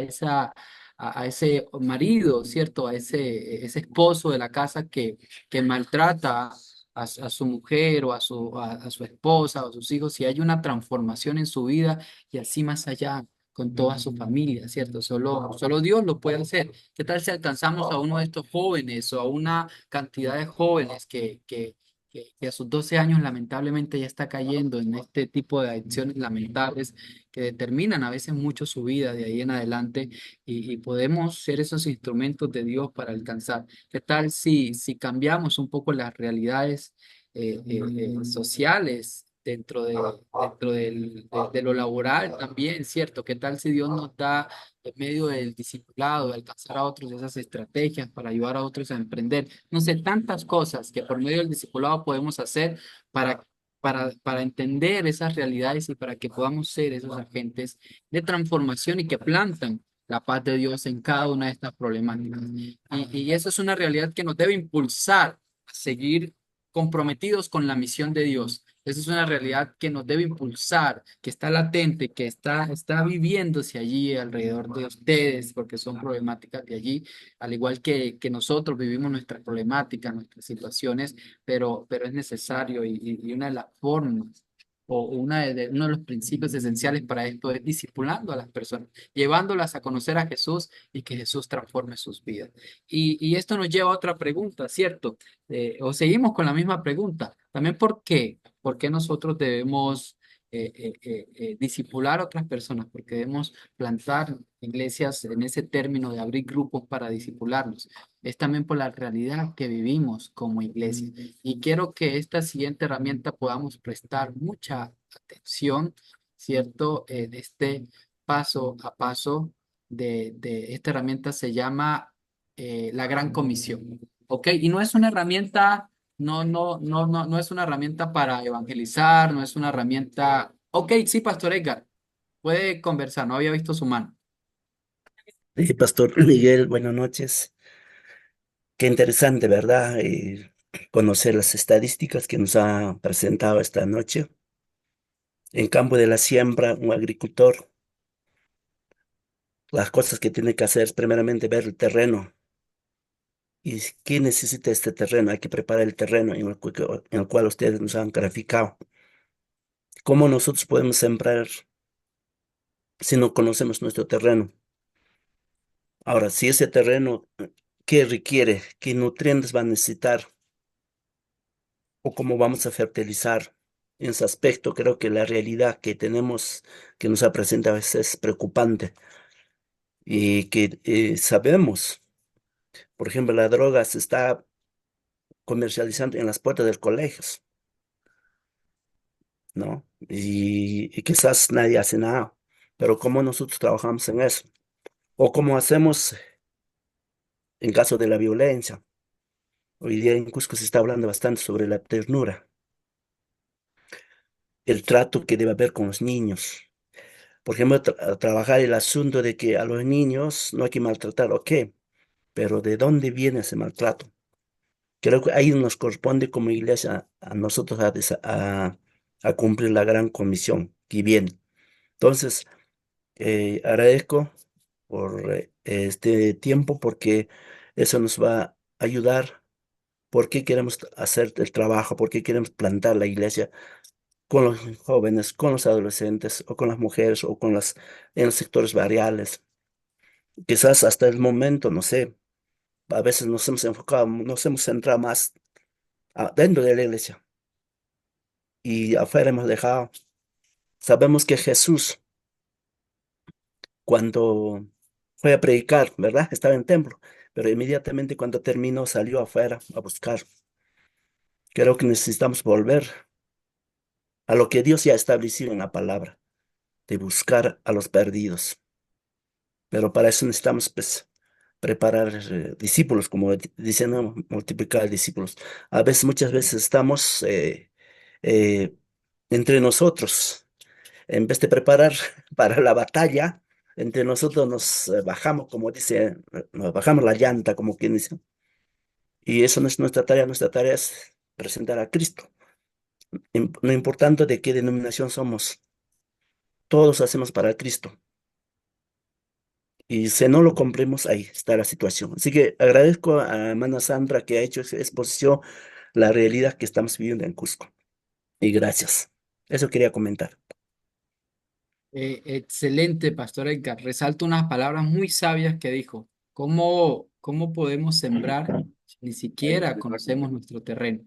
ese marido, ¿cierto? Ese esposo de la casa que maltrata a su mujer o a su esposa o a sus hijos, si hay una transformación en su vida y así más allá con toda su familia, ¿cierto? Solo Dios lo puede hacer. ¿Qué tal si alcanzamos a uno de estos jóvenes o a una cantidad de jóvenes que que a sus 12 años lamentablemente ya está cayendo en este tipo de adicciones lamentables que determinan a veces mucho su vida de ahí en adelante y podemos ser esos instrumentos de Dios para alcanzar. ¿Qué tal si cambiamos un poco las realidades sociales dentro de lo laboral también, ¿cierto? ¿Qué tal si Dios nos da en medio del discipulado, de alcanzar a otros esas estrategias para ayudar a otros a emprender? No sé, tantas cosas que por medio del discipulado podemos hacer para, para entender esas realidades y para que podamos ser esos agentes de transformación y que plantan la paz de Dios en cada una de estas problemáticas. Y eso es una realidad que nos debe impulsar a seguir comprometidos con la misión de Dios. Esa es una realidad que nos debe impulsar, que está latente, que está viviéndose allí alrededor de ustedes, porque son problemáticas de allí, al igual que nosotros vivimos nuestras problemáticas, nuestras situaciones, pero es necesario y una de las formas o uno de los principios esenciales para esto es discipulando a las personas, llevándolas a conocer a Jesús y que Jesús transforme sus vidas. Y esto nos lleva a otra pregunta, ¿cierto? O seguimos con la misma pregunta. También, ¿por qué? ¿Por qué nosotros debemos discipular a otras personas? Porque debemos plantar iglesias en ese término de abrir grupos para discipularlos. Es también por la realidad que vivimos como iglesia. Y quiero que esta siguiente herramienta podamos prestar mucha atención, ¿cierto? De este paso a paso de esta herramienta se llama la Gran Comisión. ¿Ok? Y no es una herramienta, no es una herramienta para evangelizar, no es una herramienta. Ok, sí, Pastor Edgar, puede conversar, no había visto su mano. Pastor Miguel, buenas noches. Qué interesante, ¿verdad? Conocer las estadísticas que nos ha presentado esta noche. En campo de la siembra, un agricultor, las cosas que tiene que hacer es primeramente ver el terreno. ¿Y qué necesita este terreno? Hay que preparar el terreno en el cual ustedes nos han calificado. ¿Cómo nosotros podemos sembrar si no conocemos nuestro terreno? Ahora, si ese terreno, ¿qué requiere? ¿Qué nutrientes va a necesitar? ¿O cómo vamos a fertilizar? En ese aspecto, creo que la realidad que tenemos, que nos ha presentado es preocupante y que sabemos, por ejemplo, la droga se está comercializando en las puertas de los colegios, ¿no? Y quizás nadie hace nada, pero ¿cómo nosotros trabajamos en eso? ¿O cómo hacemos en caso de la violencia? Hoy día en Cusco se está hablando bastante sobre la ternura, el trato que debe haber con los niños. Por ejemplo, trabajar el asunto de que a los niños no hay que maltratar, ok, pero ¿de dónde viene ese maltrato? Creo que ahí nos corresponde como iglesia a nosotros a cumplir la gran comisión que viene. Entonces, agradezco por este tiempo porque eso nos va a ayudar. ¿Por qué queremos hacer el trabajo? ¿Por qué queremos plantar la iglesia con los jóvenes, con los adolescentes o con las mujeres o en los sectores variales? Quizás hasta el momento, no sé, a veces nos hemos enfocado, nos hemos centrado más dentro de la iglesia y afuera hemos dejado. Sabemos que Jesús, cuando fue a predicar, ¿verdad? Estaba en el templo, pero inmediatamente cuando terminó salió afuera a buscar. Creo que necesitamos volver a lo que Dios ya ha establecido en la palabra, de buscar a los perdidos. Pero para eso necesitamos, pues, preparar discípulos, como dicen, ¿no? Multiplicar discípulos. A veces, muchas veces estamos eh, entre nosotros, en vez de preparar para la batalla, entre nosotros nos bajamos, como dice, nos bajamos la llanta, como quien dice. Y eso no es nuestra tarea es presentar a Cristo. No importando de qué denominación somos, todos hacemos para Cristo. Y si no lo cumplimos, ahí está la situación. Así que agradezco a hermana Sandra que ha hecho esa exposición, la realidad que estamos viviendo en Cusco. Y gracias. Eso quería comentar. Excelente, Pastor Edgar. Resalto unas palabras muy sabias que dijo. ¿Cómo podemos sembrar si ni siquiera conocemos nuestro terreno?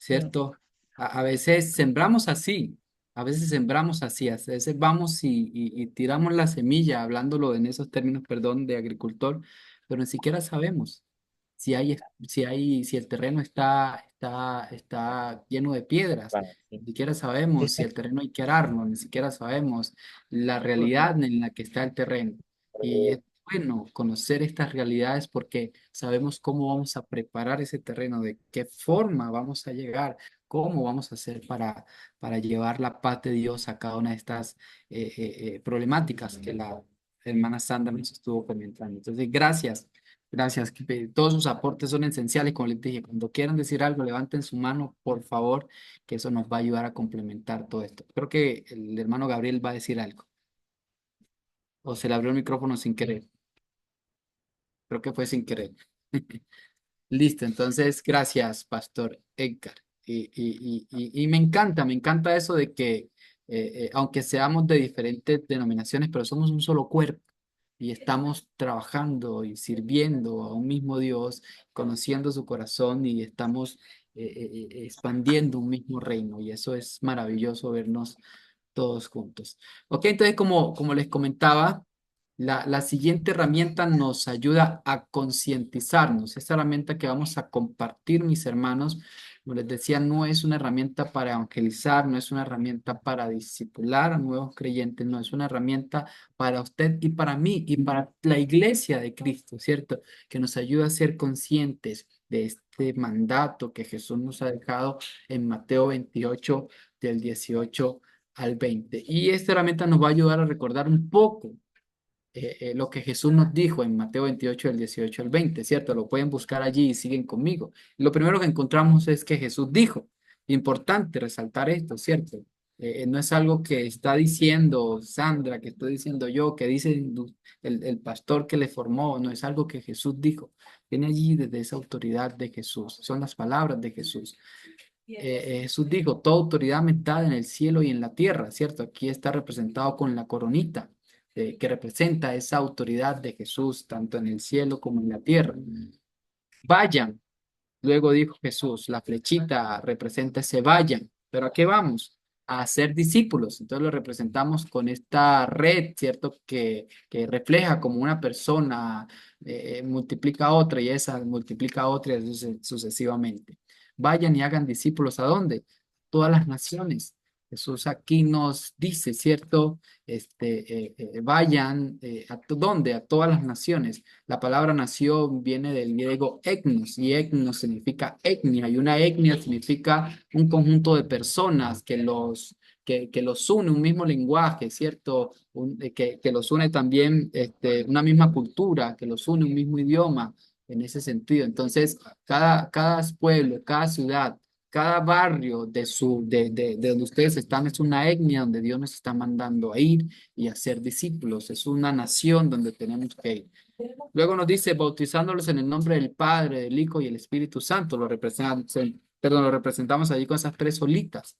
¿cierto? A veces sembramos así, a veces sembramos así, a veces vamos y tiramos la semilla, hablándolo en esos términos, perdón, de agricultor, pero ni siquiera sabemos si el terreno está lleno de piedras. Ni siquiera sabemos si el terreno hay que ararlo, ni siquiera sabemos la realidad en la que está el terreno. Y es bueno conocer estas realidades porque sabemos cómo vamos a preparar ese terreno, de qué forma vamos a llegar, cómo vamos a hacer para llevar la paz de Dios a cada una de estas problemáticas que la hermana Sandra nos estuvo comentando. Entonces, gracias. Gracias. Todos sus aportes son esenciales, como les dije. Cuando quieran decir algo, levanten su mano, por favor, que eso nos va a ayudar a complementar todo esto. Creo que el hermano Gabriel va a decir algo. O se le abrió el micrófono sin querer. Creo que fue sin querer. Listo, entonces, gracias, Pastor Edgar. Y me encanta eso de que, aunque seamos de diferentes denominaciones, pero somos un solo cuerpo y estamos trabajando y sirviendo a un mismo Dios, conociendo su corazón y estamos expandiendo un mismo reino. Y eso es maravilloso vernos todos juntos. Ok, entonces como les comentaba, la siguiente herramienta nos ayuda a concientizarnos. Esta herramienta que vamos a compartir, mis hermanos, como les decía, no es una herramienta para evangelizar, no es una herramienta para discipular a nuevos creyentes, no es una herramienta para usted y para mí y para la iglesia de Cristo, ¿cierto? Que nos ayuda a ser conscientes de este mandato que Jesús nos ha dejado en Mateo 28, del 18 al 20. Y esta herramienta nos va a ayudar a recordar un poco lo que Jesús nos dijo en Mateo 28, del 18 al 20, ¿cierto? Lo pueden buscar allí y siguen conmigo. Lo primero que encontramos es que Jesús dijo, importante resaltar esto, ¿cierto? No es algo que está diciendo Sandra, que estoy diciendo yo, que dice el pastor que le formó, no es algo que Jesús dijo. Viene allí desde esa autoridad de Jesús, son las palabras de Jesús. Jesús dijo, toda autoridad me es dada en el cielo y en la tierra, ¿cierto? Aquí está representado con la coronita, que representa esa autoridad de Jesús, tanto en el cielo como en la tierra. Vayan, luego dijo Jesús, la flechita representa ese vayan, pero ¿a qué vamos? A hacer discípulos. Entonces lo representamos con esta red, ¿cierto? Que refleja como una persona multiplica a otra y esa multiplica a otra y así sucesivamente. Vayan y hagan discípulos. ¿A dónde? Todas las naciones. Jesús aquí nos dice, ¿cierto? Vayan, ¿dónde? A todas las naciones. La palabra nación viene del griego etnos y etnos significa etnia y una etnia significa un conjunto de personas que los une, un mismo lenguaje, ¿cierto? Que los une también una misma cultura, que los une un mismo idioma en ese sentido. Entonces, cada pueblo, cada ciudad, cada barrio de donde ustedes están es una etnia donde Dios nos está mandando a ir y a ser discípulos. Es una nación donde tenemos que ir. Luego nos dice, bautizándolos en el nombre del Padre, del Hijo y el Espíritu Santo. Lo representamos allí con esas tres solitas.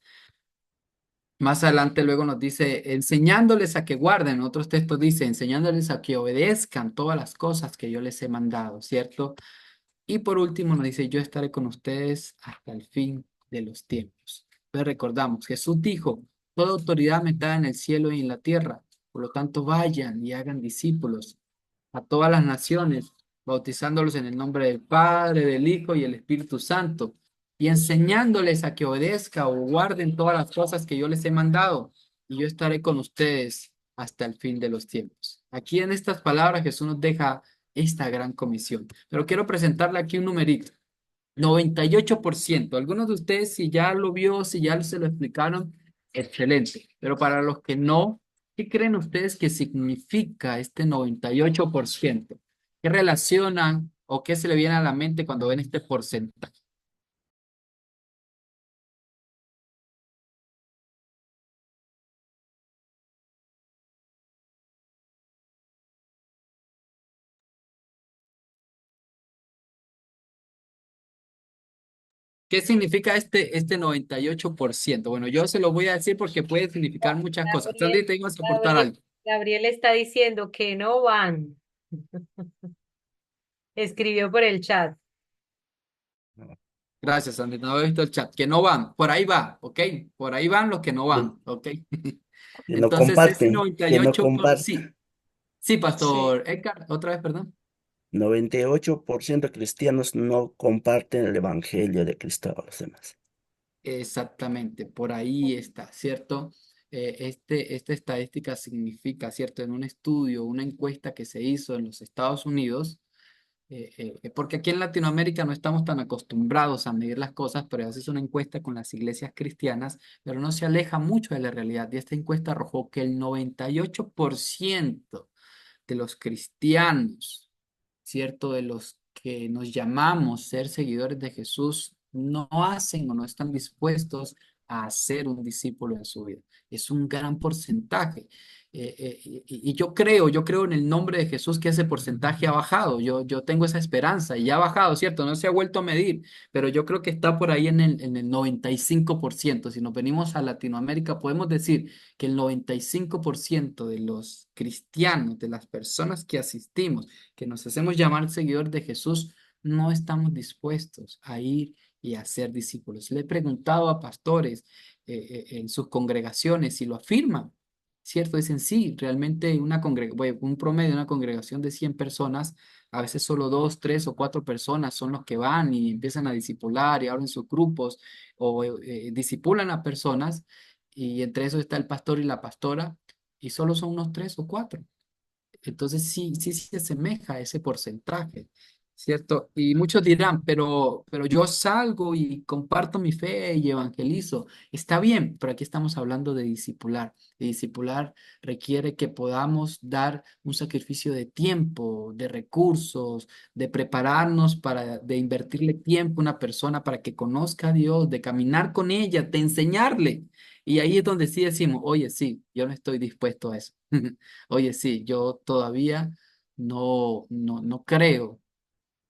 Más adelante luego nos dice, enseñándoles a que guarden. Otros textos dice, enseñándoles a que obedezcan todas las cosas que yo les he mandado, ¿cierto? Y por último nos dice, yo estaré con ustedes hasta el fin de los tiempos. Entonces recordamos, Jesús dijo, toda autoridad me está en el cielo y en la tierra. Por lo tanto, vayan y hagan discípulos a todas las naciones, bautizándolos en el nombre del Padre, del Hijo y el Espíritu Santo, y enseñándoles a que obedezcan o guarden todas las cosas que yo les he mandado, y yo estaré con ustedes hasta el fin de los tiempos. Aquí en estas palabras Jesús nos deja esta gran comisión, pero quiero presentarle aquí un numerito. 98%. Algunos de ustedes, si ya lo vio, si ya se lo explicaron, excelente. Pero para los que no, ¿qué creen ustedes que significa este 98%? ¿Qué relacionan o qué se le viene a la mente cuando ven este porcentaje? ¿Qué significa este 98%? Bueno, yo se lo voy a decir porque puede significar muchas cosas. Sandy, Gabriel, tengo que aportar Gabriel, algo. Gabriel está diciendo que no van. Escribió por el chat. Gracias, Andrés. No he visto el chat. Que no van. Por ahí va, ¿ok? Por ahí van los que no Que, van, ¿ok? que no Entonces, ese comparten, que no 98 comparten. sí. Sí, Sí, Pastor Edgar, otra vez, perdón. 98% cristianos no comparten el evangelio de Cristo a los demás. Exactamente, por ahí está, ¿cierto? Esta estadística significa, ¿cierto? En un estudio, una encuesta que se hizo en los Estados Unidos, porque aquí en Latinoamérica no estamos tan acostumbrados a medir las cosas, pero haces una encuesta con las iglesias cristianas, pero no se aleja mucho de la realidad. Y esta encuesta arrojó que el 98% de los cristianos, ¿cierto? De los que nos llamamos ser seguidores de Jesús, no hacen o no están dispuestos a hacer un discípulo en su vida. Es un gran porcentaje. Y yo creo en el nombre de Jesús que ese porcentaje ha bajado. Yo tengo esa esperanza y ha bajado, ¿cierto? No se ha vuelto a medir, pero yo creo que está por ahí en el 95%. Si nos venimos a Latinoamérica, podemos decir que el 95% de los cristianos, de las personas que asistimos, que nos hacemos llamar seguidores de Jesús, no estamos dispuestos a ir y a ser discípulos. Le he preguntado a pastores en sus congregaciones si lo afirman. ¿Cierto? Dicen, sí, realmente bueno, un promedio de una congregación de 100 personas, a veces solo 2, 3 o 4 personas son los que van y empiezan a discipular y abren sus grupos o discipulan a personas y entre esos está el pastor y la pastora y solo son unos 3 o 4. Entonces sí, sí se asemeja a ese porcentaje, ¿cierto? Y muchos dirán, pero yo salgo y comparto mi fe y evangelizo. Está bien, pero aquí estamos hablando de discipular. Y discipular requiere que podamos dar un sacrificio de tiempo, de recursos, de prepararnos de invertirle tiempo a una persona para que conozca a Dios, de caminar con ella, de enseñarle. Y ahí es donde sí decimos, oye, sí, yo no estoy dispuesto a eso. Oye, sí, yo todavía no creo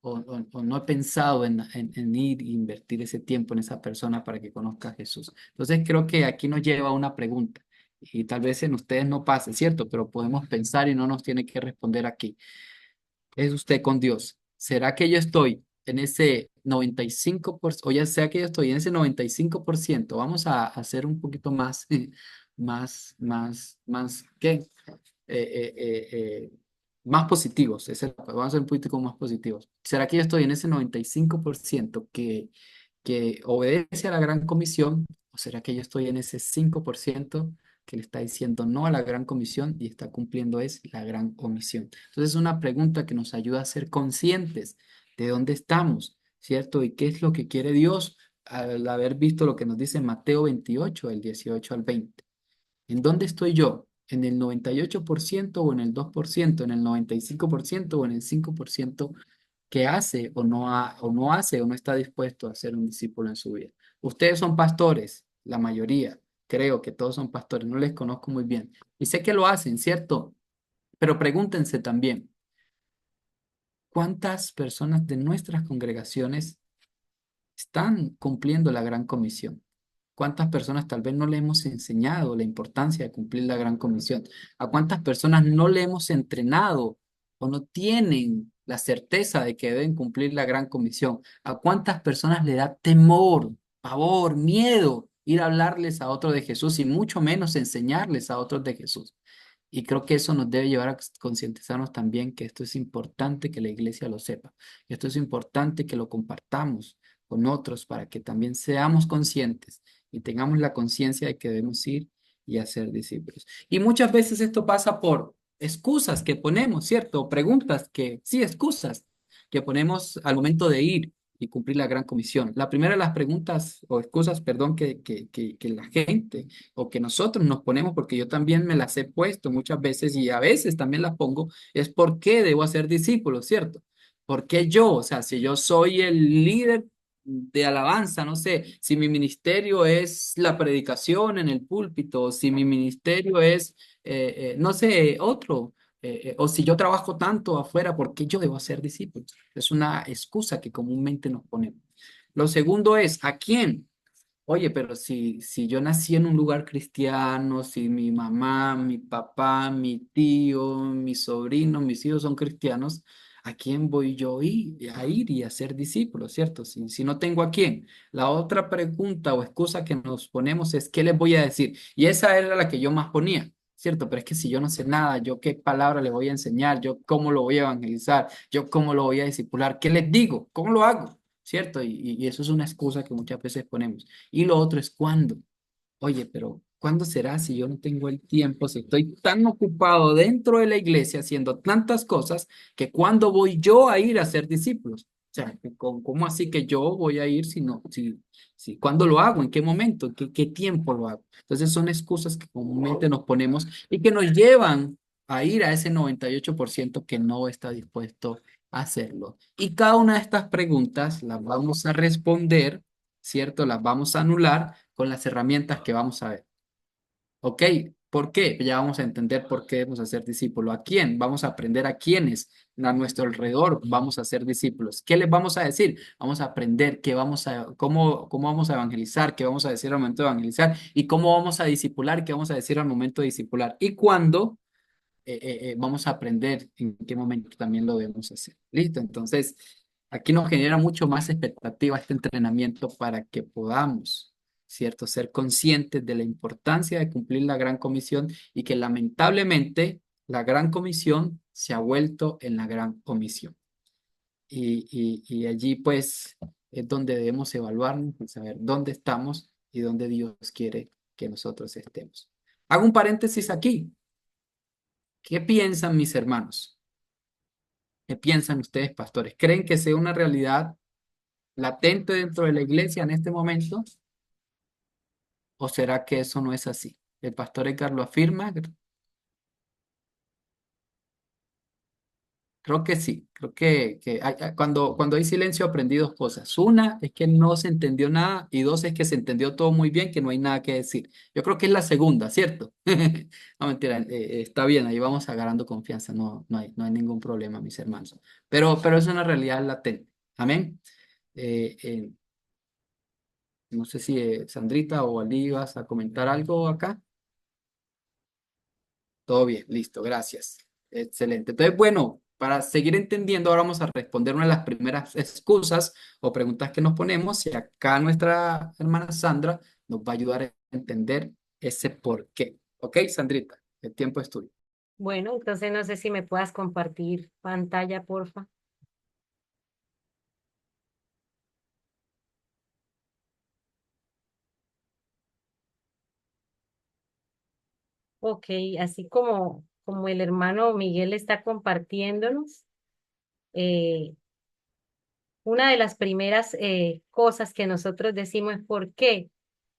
o no he pensado en ir e invertir ese tiempo en esa persona para que conozca a Jesús. Entonces creo que aquí nos lleva a una pregunta y tal vez en ustedes no pase, ¿cierto? Pero podemos pensar y no nos tiene que responder aquí. ¿Es usted con Dios? ¿Será que yo estoy en ese 95%, o ya sea que yo estoy en ese 95%? Vamos a hacer un poquito más, ¿qué? eh, eh, eh, más positivos. Vamos a ser un poquito más positivos. ¿Será que yo estoy en ese 95% que obedece a la gran comisión? ¿O será que yo estoy en ese 5% que le está diciendo no a la gran comisión y está cumpliendo es la gran omisión? Entonces es una pregunta que nos ayuda a ser conscientes de dónde estamos, ¿cierto? Y qué es lo que quiere Dios al haber visto lo que nos dice Mateo 28, del 18 al 20. ¿En dónde estoy yo? ¿En el 98% o en el 2%? ¿En el 95% o en el 5% que hace o no hace o no está dispuesto a ser un discípulo en su vida? Ustedes son pastores, la mayoría. Creo que todos son pastores, no les conozco muy bien. Y sé que lo hacen, ¿cierto? Pero pregúntense también, ¿cuántas personas de nuestras congregaciones están cumpliendo la gran comisión? ¿Cuántas personas tal vez no le hemos enseñado la importancia de cumplir la gran comisión? ¿A cuántas personas no le hemos entrenado o no tienen la certeza de que deben cumplir la gran comisión? ¿A cuántas personas le da temor, pavor, miedo ir a hablarles a otros de Jesús y mucho menos enseñarles a otros de Jesús? Y creo que eso nos debe llevar a concientizarnos también que esto es importante que la iglesia lo sepa. Esto es importante que lo compartamos con otros para que también seamos conscientes y tengamos la conciencia de que debemos ir y hacer discípulos. Y muchas veces esto pasa por excusas que ponemos, ¿cierto? Preguntas que, sí, excusas que ponemos al momento de ir y cumplir la gran comisión. La primera de las preguntas o excusas, perdón, que la gente o que nosotros nos ponemos, porque yo también me las he puesto muchas veces y a veces también las pongo, es por qué debo hacer discípulos, ¿cierto? ¿Por qué yo? O sea, si yo soy el líder de alabanza, no sé, si mi ministerio es la predicación en el púlpito, si mi ministerio es, no sé, otro, o si yo trabajo tanto afuera, ¿por qué yo debo hacer discípulos? Es una excusa que comúnmente nos ponemos. Lo segundo es, ¿a quién? Oye, pero si yo nací en un lugar cristiano, si mi mamá, mi papá, mi tío, mi sobrino, mis hijos son cristianos, ¿A quién voy yo a ir y a ser discípulo, cierto? Si no tengo a quién. La otra pregunta o excusa que nos ponemos es, ¿qué les voy a decir? Y esa era la que yo más ponía, ¿cierto? Pero es que si yo no sé nada, ¿yo qué palabra le voy a enseñar? ¿Yo cómo lo voy a evangelizar? ¿Yo cómo lo voy a discipular? ¿Qué les digo? ¿Cómo lo hago? ¿Cierto? Y eso es una excusa que muchas veces ponemos. Y lo otro es, ¿cuándo? Oye, pero ¿cuándo será si yo no tengo el tiempo, si estoy tan ocupado dentro de la iglesia haciendo tantas cosas que cuándo voy yo a ir a ser discípulos? O sea, ¿cómo así que yo voy a ir si no, cuándo lo hago? ¿En qué momento? ¿Qué tiempo lo hago? Entonces son excusas que comúnmente nos ponemos y que nos llevan a ir a ese 98% que no está dispuesto a hacerlo. Y cada una de estas preguntas las vamos a responder, ¿cierto? Las vamos a anular con las herramientas que vamos a ver. ¿Ok? ¿Por qué? Ya vamos a entender por qué debemos hacer discípulos. ¿A quién? Vamos a aprender a quiénes a nuestro alrededor vamos a ser discípulos. ¿Qué les vamos a decir? Vamos a aprender cómo vamos a evangelizar, qué vamos a decir al momento de evangelizar y cómo vamos a discipular, qué vamos a decir al momento de discipular. Y cuándo vamos a aprender en qué momento también lo debemos hacer. ¿Listo? Entonces, aquí nos genera mucho más expectativa este entrenamiento para que podamos, ¿cierto?, ser conscientes de la importancia de cumplir la gran comisión y que lamentablemente la gran comisión se ha vuelto en la gran omisión. Y allí pues es donde debemos evaluarnos y saber dónde estamos y dónde Dios quiere que nosotros estemos. Hago un paréntesis aquí. ¿Qué piensan mis hermanos? ¿Qué piensan ustedes, pastores? ¿Creen que sea una realidad latente dentro de la iglesia en este momento? ¿O será que eso no es así? El pastor Edgar lo afirma. Creo que sí. Creo que cuando hay silencio aprendí dos cosas. Una es que no se entendió nada y dos es que se entendió todo muy bien, que no hay nada que decir. Yo creo que es la segunda, ¿cierto? No, mentira, está bien, ahí vamos agarrando confianza, no hay ningún problema, mis hermanos. Pero es una realidad latente. Amén. Eh, eh, no sé si Sandrita o Ali vas a comentar algo acá. Todo bien, listo, gracias. Excelente. Entonces, bueno, para seguir entendiendo, ahora vamos a responder una de las primeras excusas o preguntas que nos ponemos y acá nuestra hermana Sandra nos va a ayudar a entender ese por qué. ¿Ok, Sandrita? El tiempo es tuyo. Bueno, entonces no sé si me puedas compartir pantalla, porfa. Ok, así como el hermano Miguel está compartiéndonos, eh, una de las primeras cosas que nosotros decimos es ¿por qué?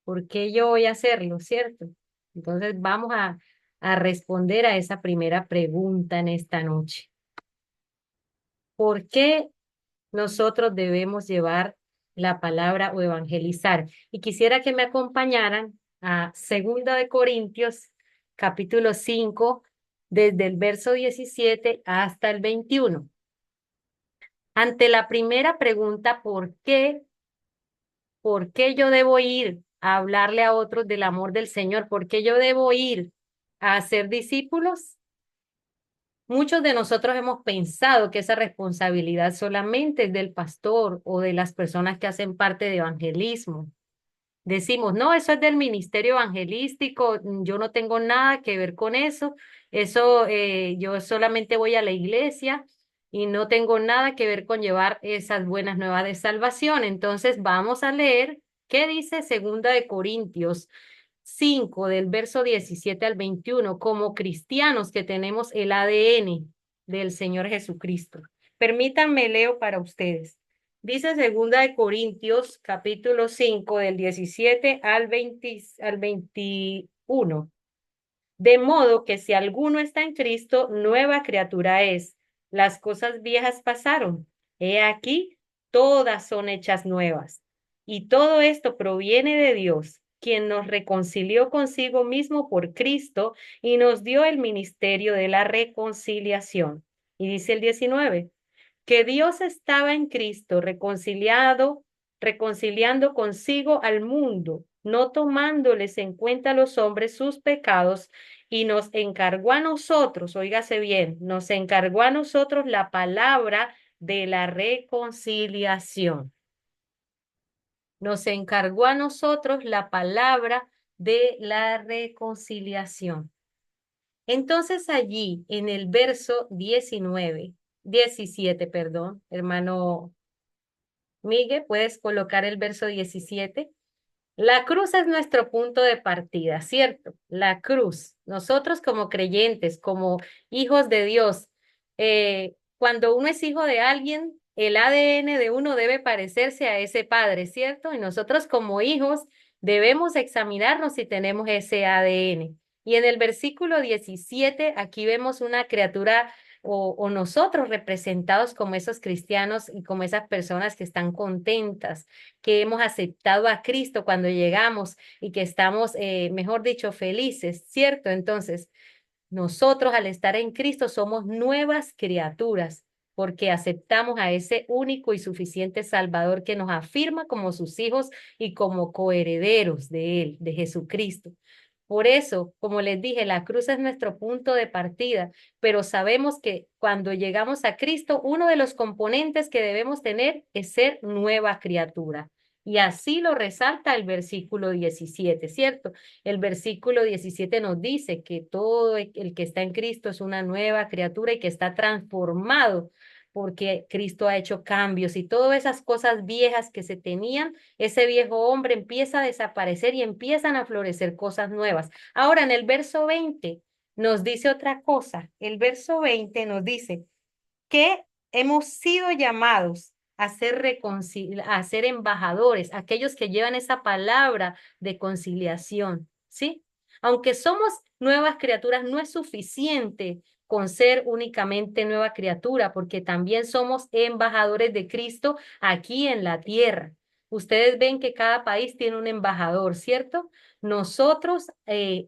¿Por qué yo voy a hacerlo, cierto? Entonces vamos a responder a esa primera pregunta en esta noche. ¿Por qué nosotros debemos llevar la palabra o evangelizar? Y quisiera que me acompañaran a Segunda de Corintios, capítulo 5, desde el verso 17 hasta el 21. Ante la primera pregunta, ¿por qué? ¿Por qué yo debo ir a hablarle a otros del amor del Señor? ¿Por qué yo debo ir a hacer discípulos? Muchos de nosotros hemos pensado que esa responsabilidad solamente es del pastor o de las personas que hacen parte de evangelismo. Decimos, no, eso es del ministerio evangelístico, yo no tengo nada que ver con eso, yo solamente voy a la iglesia y no tengo nada que ver con llevar esas buenas nuevas de salvación. Entonces vamos a leer qué dice Segunda de Corintios 5 del verso 17 al 21 como cristianos que tenemos el ADN del Señor Jesucristo. Permítanme leo para ustedes. Dice Segunda de Corintios, capítulo 5 del 17 al 21. De modo que si alguno está en Cristo, nueva criatura es. Las cosas viejas pasaron. He aquí, todas son hechas nuevas. Y todo esto proviene de Dios, quien nos reconcilió consigo mismo por Cristo y nos dio el ministerio de la reconciliación. Y dice el 19, que Dios estaba en Cristo reconciliando consigo al mundo, no tomándoles en cuenta a los hombres sus pecados, y nos encargó a nosotros, óigase bien, nos encargó a nosotros la palabra de la reconciliación. Nos encargó a nosotros la palabra de la reconciliación. Entonces allí en el verso 17, perdón, hermano Miguel, puedes colocar el verso 17. La cruz es nuestro punto de partida, ¿cierto? La cruz. Nosotros como creyentes, como hijos de Dios, cuando uno es hijo de alguien, el ADN de uno debe parecerse a ese padre, ¿cierto? Y nosotros como hijos debemos examinarnos si tenemos ese ADN. Y en el versículo 17, aquí vemos una criatura o nosotros representados como esos cristianos y como esas personas que están contentas, que hemos aceptado a Cristo cuando llegamos y que estamos, mejor dicho, felices, ¿cierto? Entonces, nosotros al estar en Cristo somos nuevas criaturas porque aceptamos a ese único y suficiente Salvador que nos afirma como sus hijos y como coherederos de Él, de Jesucristo. Por eso, como les dije, la cruz es nuestro punto de partida, pero sabemos que cuando llegamos a Cristo, uno de los componentes que debemos tener es ser nueva criatura. Y así lo resalta el versículo 17, ¿cierto? El versículo 17 nos dice que todo el que está en Cristo es una nueva criatura y que está transformado porque Cristo ha hecho cambios y todas esas cosas viejas que se tenían, ese viejo hombre empieza a desaparecer y empiezan a florecer cosas nuevas. Ahora, en el verso 20 nos dice otra cosa. El verso 20 nos dice que hemos sido llamados a ser embajadores, aquellos que llevan esa palabra de conciliación, ¿sí? Aunque somos nuevas criaturas, no es suficiente con ser únicamente nueva criatura, porque también somos embajadores de Cristo aquí en la tierra. Ustedes ven que cada país tiene un embajador, ¿cierto? Nosotros,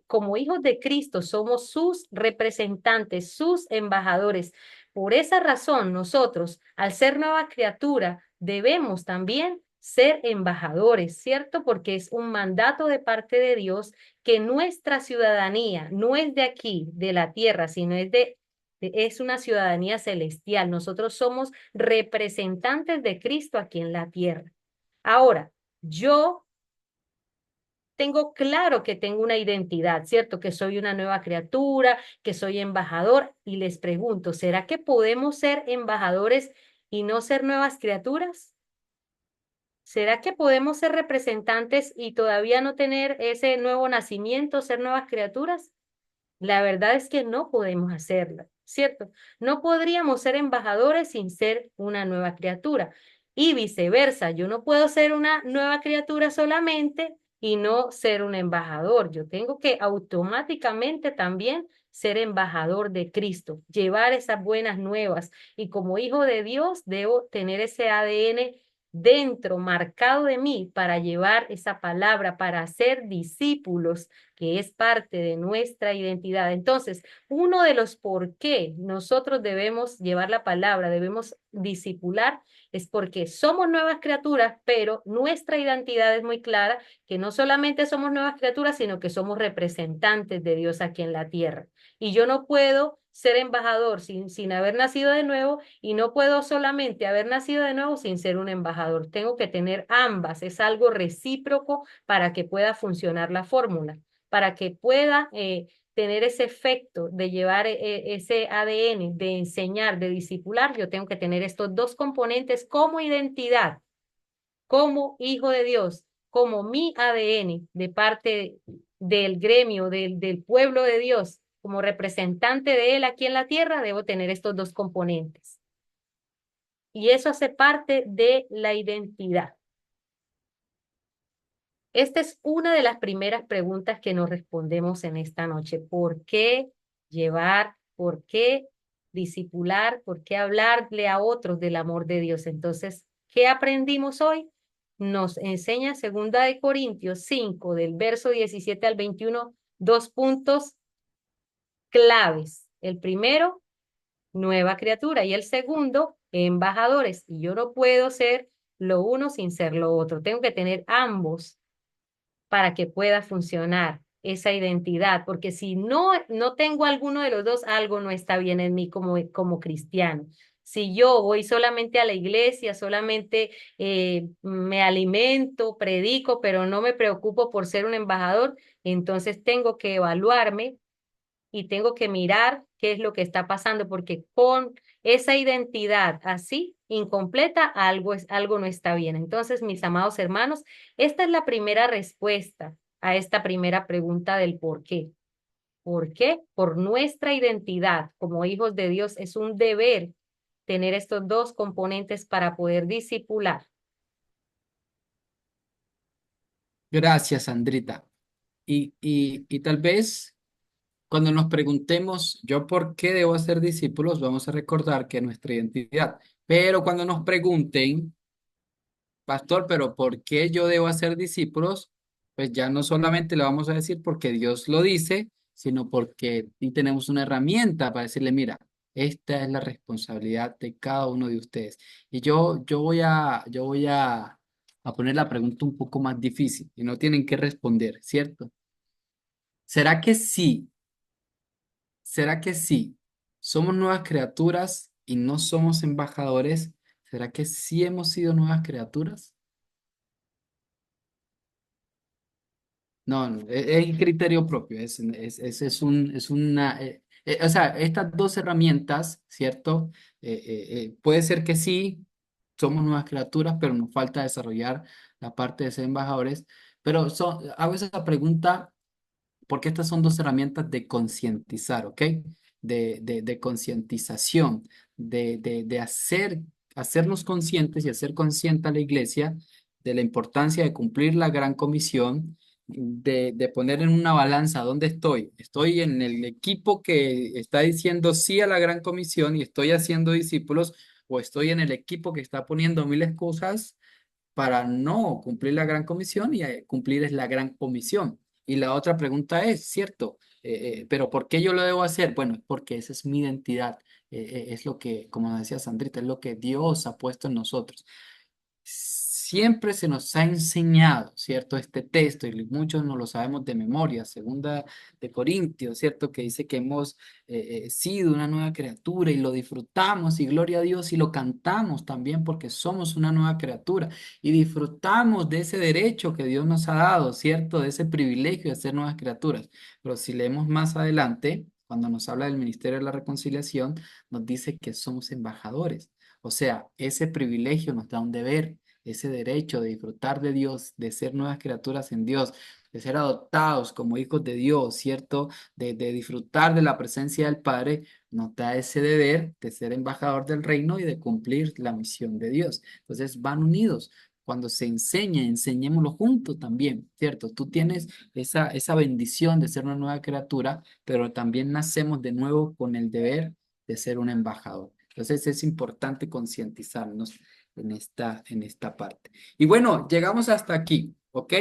como hijos de Cristo, somos sus representantes, sus embajadores. Por esa razón, nosotros, al ser nueva criatura, debemos también ser embajadores, ¿cierto? Porque es un mandato de parte de Dios que nuestra ciudadanía no es de aquí, de la tierra, sino es una ciudadanía celestial. Nosotros somos representantes de Cristo aquí en la tierra. Ahora, yo tengo claro que tengo una identidad, ¿cierto? Que soy una nueva criatura, que soy embajador. Y les pregunto, ¿será que podemos ser embajadores y no ser nuevas criaturas? ¿Será que podemos ser representantes y todavía no tener ese nuevo nacimiento, ser nuevas criaturas? La verdad es que no podemos hacerlo, ¿cierto? No podríamos ser embajadores sin ser una nueva criatura. Y viceversa, yo no puedo ser una nueva criatura solamente y no ser un embajador. Yo tengo que automáticamente también ser embajador de Cristo, llevar esas buenas nuevas. Y como hijo de Dios, debo tener ese ADN dentro, marcado de mí, para llevar esa palabra, para hacer discípulos que es parte de nuestra identidad. Entonces, uno de los por qué nosotros debemos llevar la palabra, debemos discipular, es porque somos nuevas criaturas, pero nuestra identidad es muy clara, que no solamente somos nuevas criaturas, sino que somos representantes de Dios aquí en la tierra. Y yo no puedo ser embajador sin haber nacido de nuevo y no puedo solamente haber nacido de nuevo sin ser un embajador. Tengo que tener ambas, es algo recíproco para que pueda funcionar la fórmula, para que pueda tener ese efecto de llevar ese ADN, de enseñar, de discipular. Yo tengo que tener estos dos componentes como identidad, como hijo de Dios, como mi ADN de parte del gremio, del pueblo de Dios, como representante de Él aquí en la tierra, debo tener estos dos componentes. Y eso hace parte de la identidad. Esta es una de las primeras preguntas que nos respondemos en esta noche. ¿Por qué llevar? ¿Por qué discipular? ¿Por qué hablarle a otros del amor de Dios? Entonces, ¿qué aprendimos hoy? Nos enseña 2 Corintios 5, del verso 17 al 21, dos puntos claves. El primero, nueva criatura, y el segundo, embajadores. Y yo no puedo ser lo uno sin ser lo otro. Tengo que tener ambos para que pueda funcionar esa identidad, porque si no tengo alguno de los dos, algo no está bien en mí como cristiano. Si yo voy solamente a la iglesia, solamente me alimento, predico, pero no me preocupo por ser un embajador, entonces tengo que evaluarme y tengo que mirar qué es lo que está pasando, porque con esa identidad así, incompleta, algo no está bien. Entonces, mis amados hermanos, esta es la primera respuesta a esta primera pregunta del por qué. ¿Por qué? Por nuestra identidad como hijos de Dios es un deber tener estos dos componentes para poder discipular. Gracias, Sandrita. Y tal vez cuando nos preguntemos, ¿yo por qué debo hacer discípulos? Vamos a recordar que nuestra identidad. Pero cuando nos pregunten, pastor, pero ¿por qué yo debo hacer discípulos? Pues ya no solamente le vamos a decir porque Dios lo dice, sino porque y tenemos una herramienta para decirle, mira, esta es la responsabilidad de cada uno de ustedes. Y yo voy a poner la pregunta un poco más difícil y no tienen que responder, ¿cierto? ¿Será que sí? ¿Será que sí? ¿Somos nuevas criaturas y no somos embajadores? ¿Será que sí hemos sido nuevas criaturas? No, no, es criterio propio, es una, o sea, estas dos herramientas, ¿cierto? Puede ser que sí, somos nuevas criaturas, pero nos falta desarrollar la parte de ser embajadores, pero hago esa pregunta porque estas son dos herramientas de concientizar, ¿ok? De concientización, hacernos conscientes y hacer consciente a la iglesia de la importancia de cumplir la gran comisión, de poner en una balanza dónde estoy. Estoy en el equipo que está diciendo sí a la gran comisión y estoy haciendo discípulos, o estoy en el equipo que está poniendo mil excusas para no cumplir la gran comisión y cumplir es la gran comisión. Y la otra pregunta es, ¿cierto? Pero ¿por qué yo lo debo hacer? Bueno, es porque esa es mi identidad. Es lo que, como decía Sandrita, es lo que Dios ha puesto en nosotros. Siempre se nos ha enseñado, ¿cierto? Este texto, y muchos no lo sabemos de memoria, segunda de Corintios, ¿cierto? Que dice que hemos sido una nueva criatura y lo disfrutamos y gloria a Dios y lo cantamos también porque somos una nueva criatura y disfrutamos de ese derecho que Dios nos ha dado, ¿cierto? De ese privilegio de ser nuevas criaturas. Pero si leemos más adelante, cuando nos habla del ministerio de la reconciliación, nos dice que somos embajadores. O sea, ese privilegio nos da un deber, ese derecho de disfrutar de Dios, de ser nuevas criaturas en Dios, de ser adoptados como hijos de Dios, ¿cierto? De disfrutar de la presencia del Padre, nos da ese deber de ser embajador del reino y de cumplir la misión de Dios. Entonces van unidos. Cuando se enseña, enseñémoslo juntos también, ¿cierto? Tú tienes esa bendición de ser una nueva criatura, pero también nacemos de nuevo con el deber de ser un embajador. Entonces es importante concientizarnos en esta parte. Y bueno, llegamos hasta aquí, ¿ok?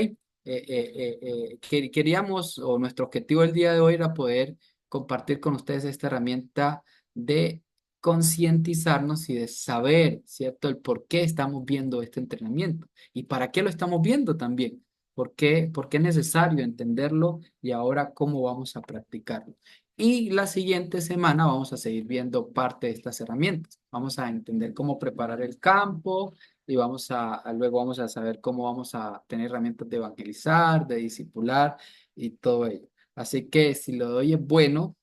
Queríamos, o nuestro objetivo el día de hoy era poder compartir con ustedes esta herramienta de concientizarnos y de saber, ¿cierto?, el por qué estamos viendo este entrenamiento y para qué lo estamos viendo también. ¿Por qué es necesario entenderlo y ahora cómo vamos a practicarlo? Y la siguiente semana vamos a seguir viendo parte de estas herramientas. Vamos a entender cómo preparar el campo y luego vamos a saber cómo vamos a tener herramientas de evangelizar, de discipular y todo ello. Así que si lo doy es bueno,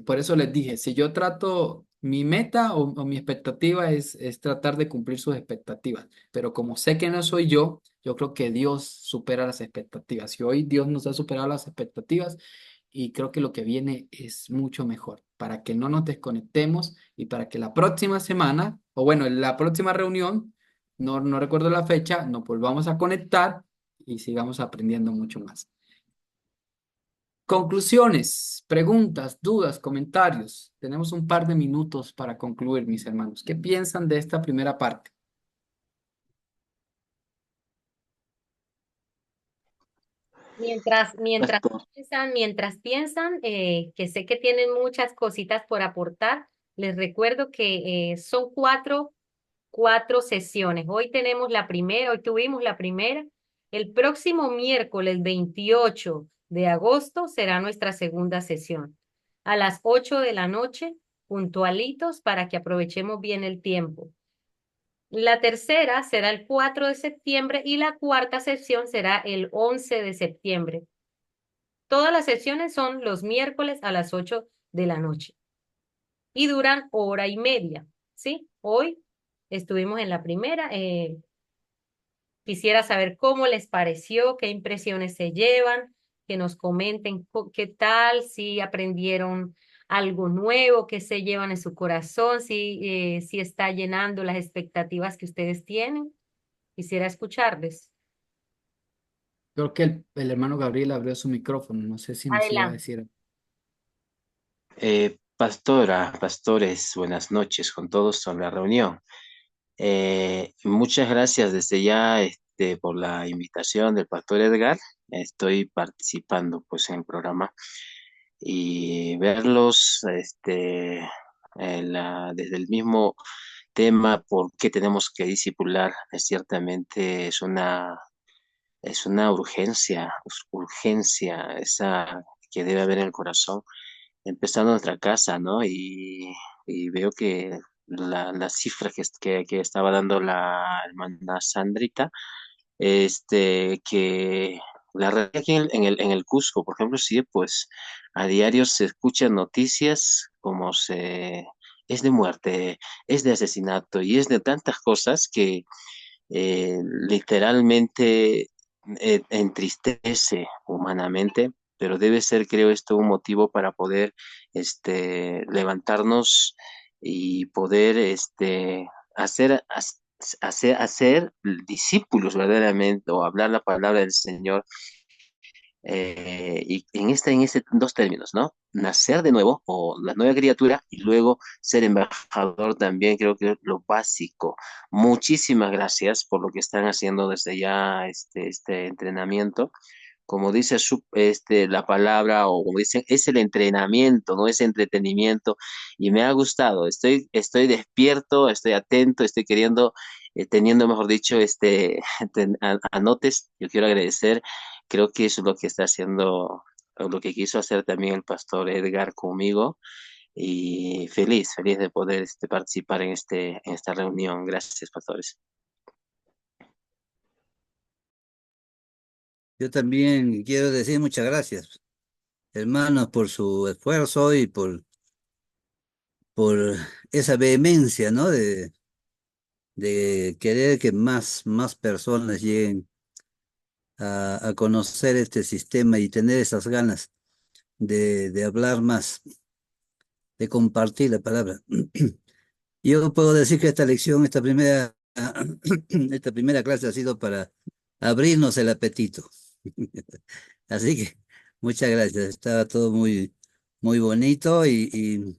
por eso les dije, si yo trato, mi meta o mi expectativa es tratar de cumplir sus expectativas, pero como sé que no soy yo creo que Dios supera las expectativas. Si hoy Dios nos ha superado las expectativas, y creo que lo que viene es mucho mejor para que no nos desconectemos y para que la próxima semana, o bueno, en la próxima reunión, no recuerdo la fecha, nos volvamos a conectar y sigamos aprendiendo mucho más. Conclusiones, preguntas, dudas, comentarios. Tenemos un par de minutos para concluir, mis hermanos. ¿Qué piensan de esta primera parte? Pastor. Mientras piensan, que sé que tienen muchas cositas por aportar, les recuerdo que son cuatro sesiones. Hoy tuvimos la primera, El próximo miércoles 28 de agosto será nuestra segunda sesión. A las 8 de la noche, puntualitos para que aprovechemos bien el tiempo. La tercera será el 4 de septiembre y la cuarta sesión será el 11 de septiembre. Todas las sesiones son los miércoles a las 8 de la noche y duran hora y media, ¿sí? Hoy estuvimos en la primera. Quisiera saber cómo les pareció, qué impresiones se llevan, que nos comenten qué tal, si aprendieron algo nuevo, qué se llevan en su corazón, si está llenando las expectativas que ustedes tienen. Quisiera escucharles. Creo que el hermano Gabriel abrió su micrófono, no sé si nos iba a Adelante. decir. Pastora, pastores, buenas noches con todos en la reunión. Muchas gracias desde ya por la invitación del pastor Edgar. Estoy participando pues en el programa y verlos desde el mismo tema, por qué tenemos que discipular, ciertamente es una urgencia esa que debe haber en el corazón empezando nuestra casa, ¿no? Y veo que la cifra que estaba dando la hermana Sandrita, que la realidad aquí en el Cusco, por ejemplo, sí, pues a diario se escuchan noticias como es de muerte, es de asesinato y es de tantas cosas que literalmente entristece humanamente, pero debe ser, creo, esto un motivo para poder levantarnos y poder hacer, hacer discípulos verdaderamente o hablar la palabra del Señor y en este dos términos, ¿no? Nacer de nuevo o la nueva criatura y luego ser embajador también creo que es lo básico. Muchísimas gracias por lo que están haciendo desde ya este entrenamiento. Como dice la palabra, o como dicen, es el entrenamiento, no es entretenimiento, y me ha gustado. Estoy despierto, estoy atento, estoy queriendo, teniendo, mejor dicho, anotes. Yo quiero agradecer, creo que eso es lo que está haciendo, o lo que quiso hacer también el pastor Edgar conmigo, y feliz de poder participar en esta reunión. Gracias, pastores. Yo también quiero decir muchas gracias, hermanos, por su esfuerzo y por esa vehemencia, ¿no? De querer que más personas lleguen a conocer este sistema y tener esas ganas de hablar más, de compartir la palabra. Yo puedo decir que esta lección, esta primera clase ha sido para abrirnos el apetito. Así que muchas gracias. Estaba todo muy bonito y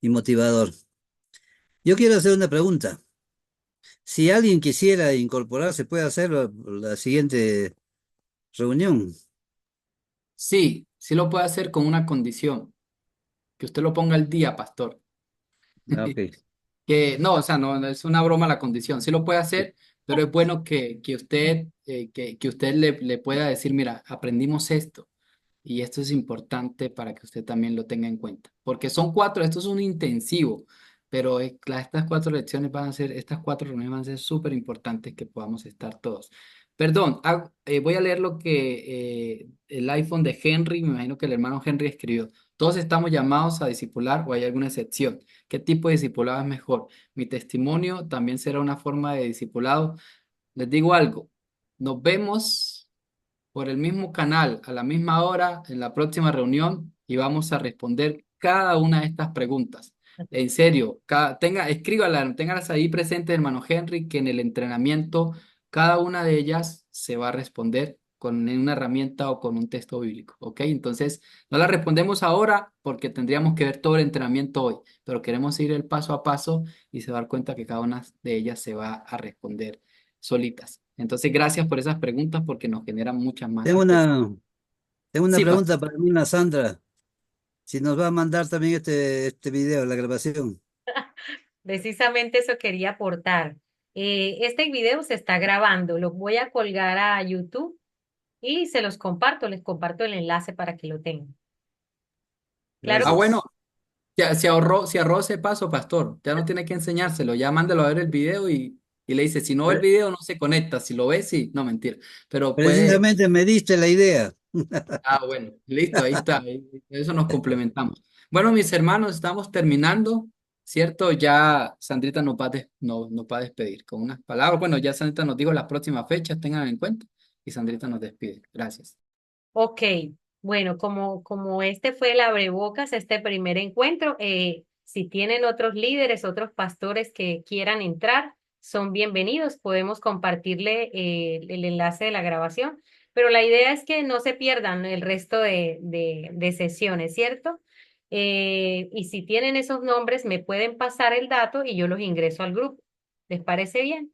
motivador. Yo quiero hacer una pregunta. Si alguien quisiera incorporarse, puede hacer la siguiente reunión. Sí, sí lo puede hacer con una condición, que usted lo ponga al día, pastor. Ah, ok. Que no, o sea, no es una broma la condición, sí lo puede hacer, pero es bueno que usted le pueda decir, mira, aprendimos esto y esto es importante para que usted también lo tenga en cuenta, porque son cuatro, esto es un intensivo, pero estas cuatro lecciones estas cuatro reuniones van a ser súper importantes que podamos estar todos. Perdón, voy a leer lo que el iPhone de Henry, me imagino que el hermano Henry escribió. Todos estamos llamados a discipular o hay alguna excepción. ¿Qué tipo de discipulado es mejor? Mi testimonio también será una forma de discipulado. Les digo algo, nos vemos por el mismo canal a la misma hora en la próxima reunión y vamos a responder cada una de estas preguntas. En serio, escríbalas, ténganlas ahí presentes, hermano Henry, que en el entrenamiento cada una de ellas se va a responder con una herramienta o con un texto bíblico, ¿ok? Entonces, no la respondemos ahora porque tendríamos que ver todo el entrenamiento hoy, pero queremos ir el paso a paso y se va a dar cuenta que cada una de ellas se va a responder solitas. Entonces, gracias por esas preguntas porque nos generan muchas más Tengo respuestas. una, tengo una Sí, pastor. pregunta para mí, la Sandra. Si nos va a mandar también este video, la grabación. Precisamente eso quería aportar. Este video se está grabando, lo voy a colgar a YouTube y se los comparto, les comparto el enlace para que lo tengan. Claro Ah, que bueno, Gracias. ya se ahorró ese paso, pastor. Ya no tiene que enseñárselo. Ya mándalo a ver el video y le dice, si no ve el Pre- video, no se conecta. Si lo ve, sí. No, mentira. Pero puede. Precisamente me diste la idea. Ah, bueno, listo, ahí está. Eso nos complementamos. Bueno, mis hermanos, estamos terminando, ¿cierto? Ya Sandrita nos va a despedir con unas palabras. Bueno, ya Sandrita nos dijo las próximas fechas, tengan en cuenta. Y Sandrita nos despide. Gracias. Ok, bueno, como este fue el abrebocas, este primer encuentro, si tienen otros líderes, otros pastores que quieran entrar, son bienvenidos. Podemos compartirle el enlace de la grabación, pero la idea es que no se pierdan el resto de sesiones, ¿cierto? Y si tienen esos nombres, me pueden pasar el dato y yo los ingreso al grupo. ¿Les parece bien?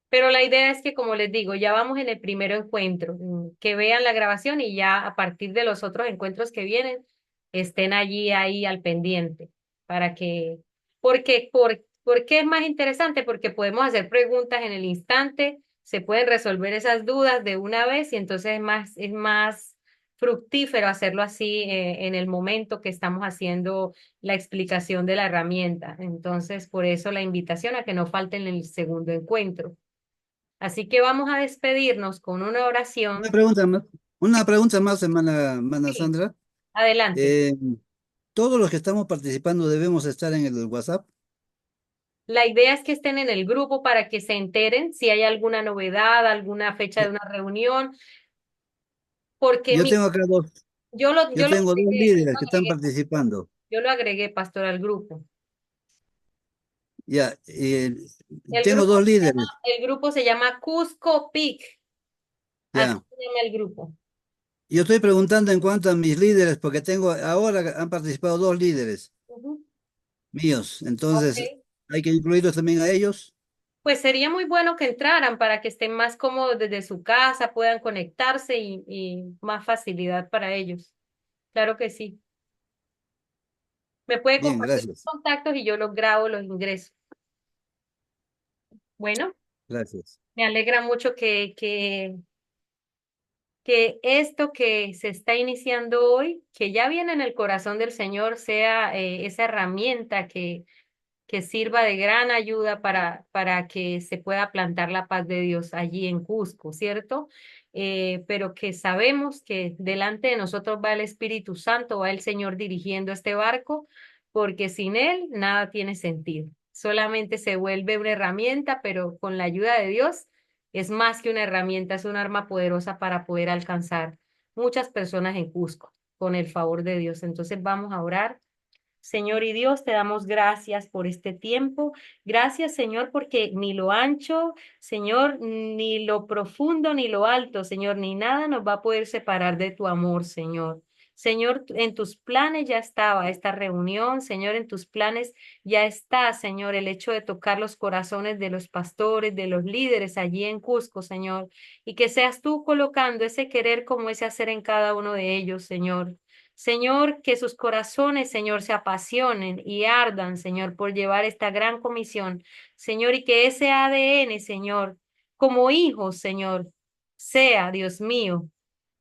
Pero la idea es que, como les digo, ya vamos en el primer encuentro, que vean la grabación y ya a partir de los otros encuentros que vienen, estén allí ahí al pendiente, para que, ¿por qué es más interesante? Porque podemos hacer preguntas en el instante, se pueden resolver esas dudas de una vez y entonces es más fructífero hacerlo así, en el momento que estamos haciendo la explicación de la herramienta. Entonces, por eso la invitación a que no falten en el segundo encuentro. Así que vamos a despedirnos con una Una oración. pregunta más, una pregunta más, hermana Sí, Sandra. adelante. Eh, Todos los que estamos participando debemos estar en el WhatsApp. La idea es que estén en el grupo para que se enteren si hay alguna novedad, alguna fecha de Ya, una reunión, porque Yo tengo acá yo tengo dos yo líderes lo que están agregué, participando. yo lo agregué, pastor, al grupo. Ya, El tengo grupo dos se llama, líderes. el grupo se llama Cusco Peak, así Ya. se llama el grupo. Yo estoy preguntando en cuanto a mis líderes, porque ahora han participado dos líderes Ujú. míos. Ok. Entonces, hay que incluirlos también a ellos. Pues sería muy bueno que entraran para que estén más cómodos desde su casa, puedan conectarse y más facilidad para ellos. Claro que sí. Me puede Bien, compartir sus gracias. contactos y yo los grabo, los ingreso. Bueno, Gracias. me alegra mucho que esto que se está iniciando hoy, que ya viene en el corazón del Señor, sea esa herramienta que sirva de gran ayuda para que se pueda plantar la paz de Dios allí en Cusco, ¿cierto? Pero que sabemos que delante de nosotros va el Espíritu Santo, va el Señor dirigiendo este barco, porque sin Él nada tiene sentido. Solamente se vuelve una herramienta, pero con la ayuda de Dios es más que una herramienta, es un arma poderosa para poder alcanzar muchas personas en Cusco, con el favor de Dios. Entonces vamos a orar. Señor y Dios, te damos gracias por este tiempo. Gracias, Señor, porque ni lo ancho, Señor, ni lo profundo, ni lo alto, Señor, ni nada nos va a poder separar de tu amor, Señor. Señor, en tus planes ya estaba esta reunión, Señor, en tus planes ya está, Señor, el hecho de tocar los corazones de los pastores, de los líderes allí en Cusco, Señor, y que seas tú colocando ese querer como ese hacer en cada uno de ellos, Señor. Señor, que sus corazones, Señor, se apasionen y ardan, Señor, por llevar esta gran comisión. Señor, y que ese ADN, Señor, como hijos, Señor, sea, Dios mío,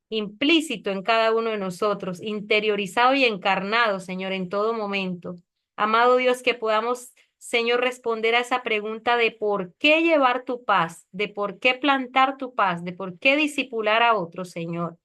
implícito en cada uno de nosotros, interiorizado y encarnado, Señor, en todo momento. Amado Dios, que podamos, Señor, responder a esa pregunta de por qué llevar tu paz, de por qué plantar tu paz, de por qué disipular a otros, Señor,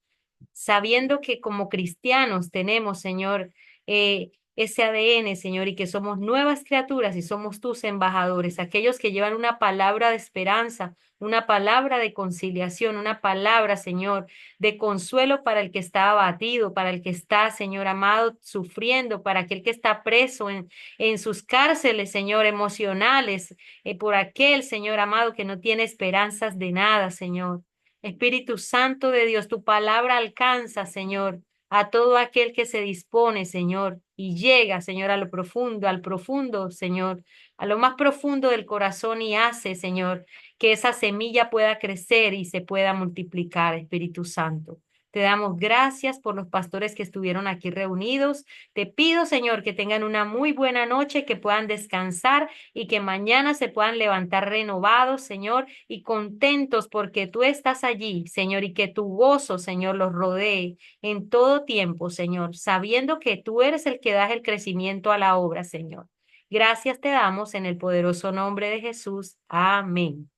sabiendo que como cristianos tenemos, Señor, ese ADN, Señor, y que somos nuevas criaturas y somos tus embajadores, aquellos que llevan una palabra de esperanza, una palabra de conciliación, una palabra, Señor, de consuelo para el que está abatido, para el que está, Señor amado, sufriendo, para aquel que está preso en sus cárceles, Señor, emocionales, por aquel, Señor amado, que no tiene esperanzas de nada, Señor. Espíritu Santo de Dios, tu palabra alcanza, Señor, a todo aquel que se dispone, Señor, y llega, Señor, a lo profundo, al profundo, Señor, a lo más profundo del corazón y hace, Señor, que esa semilla pueda crecer y se pueda multiplicar, Espíritu Santo. Te damos gracias por los pastores que estuvieron aquí reunidos. Te pido, Señor, que tengan una muy buena noche, que puedan descansar y que mañana se puedan levantar renovados, Señor, y contentos porque tú estás allí, Señor, y que tu gozo, Señor, los rodee en todo tiempo, Señor, sabiendo que tú eres el que das el crecimiento a la obra, Señor. Gracias te damos en el poderoso nombre de Jesús. Amén.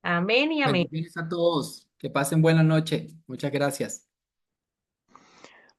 Amén y amén. Bendiciones a todos. Que pasen buena noche. Muchas gracias.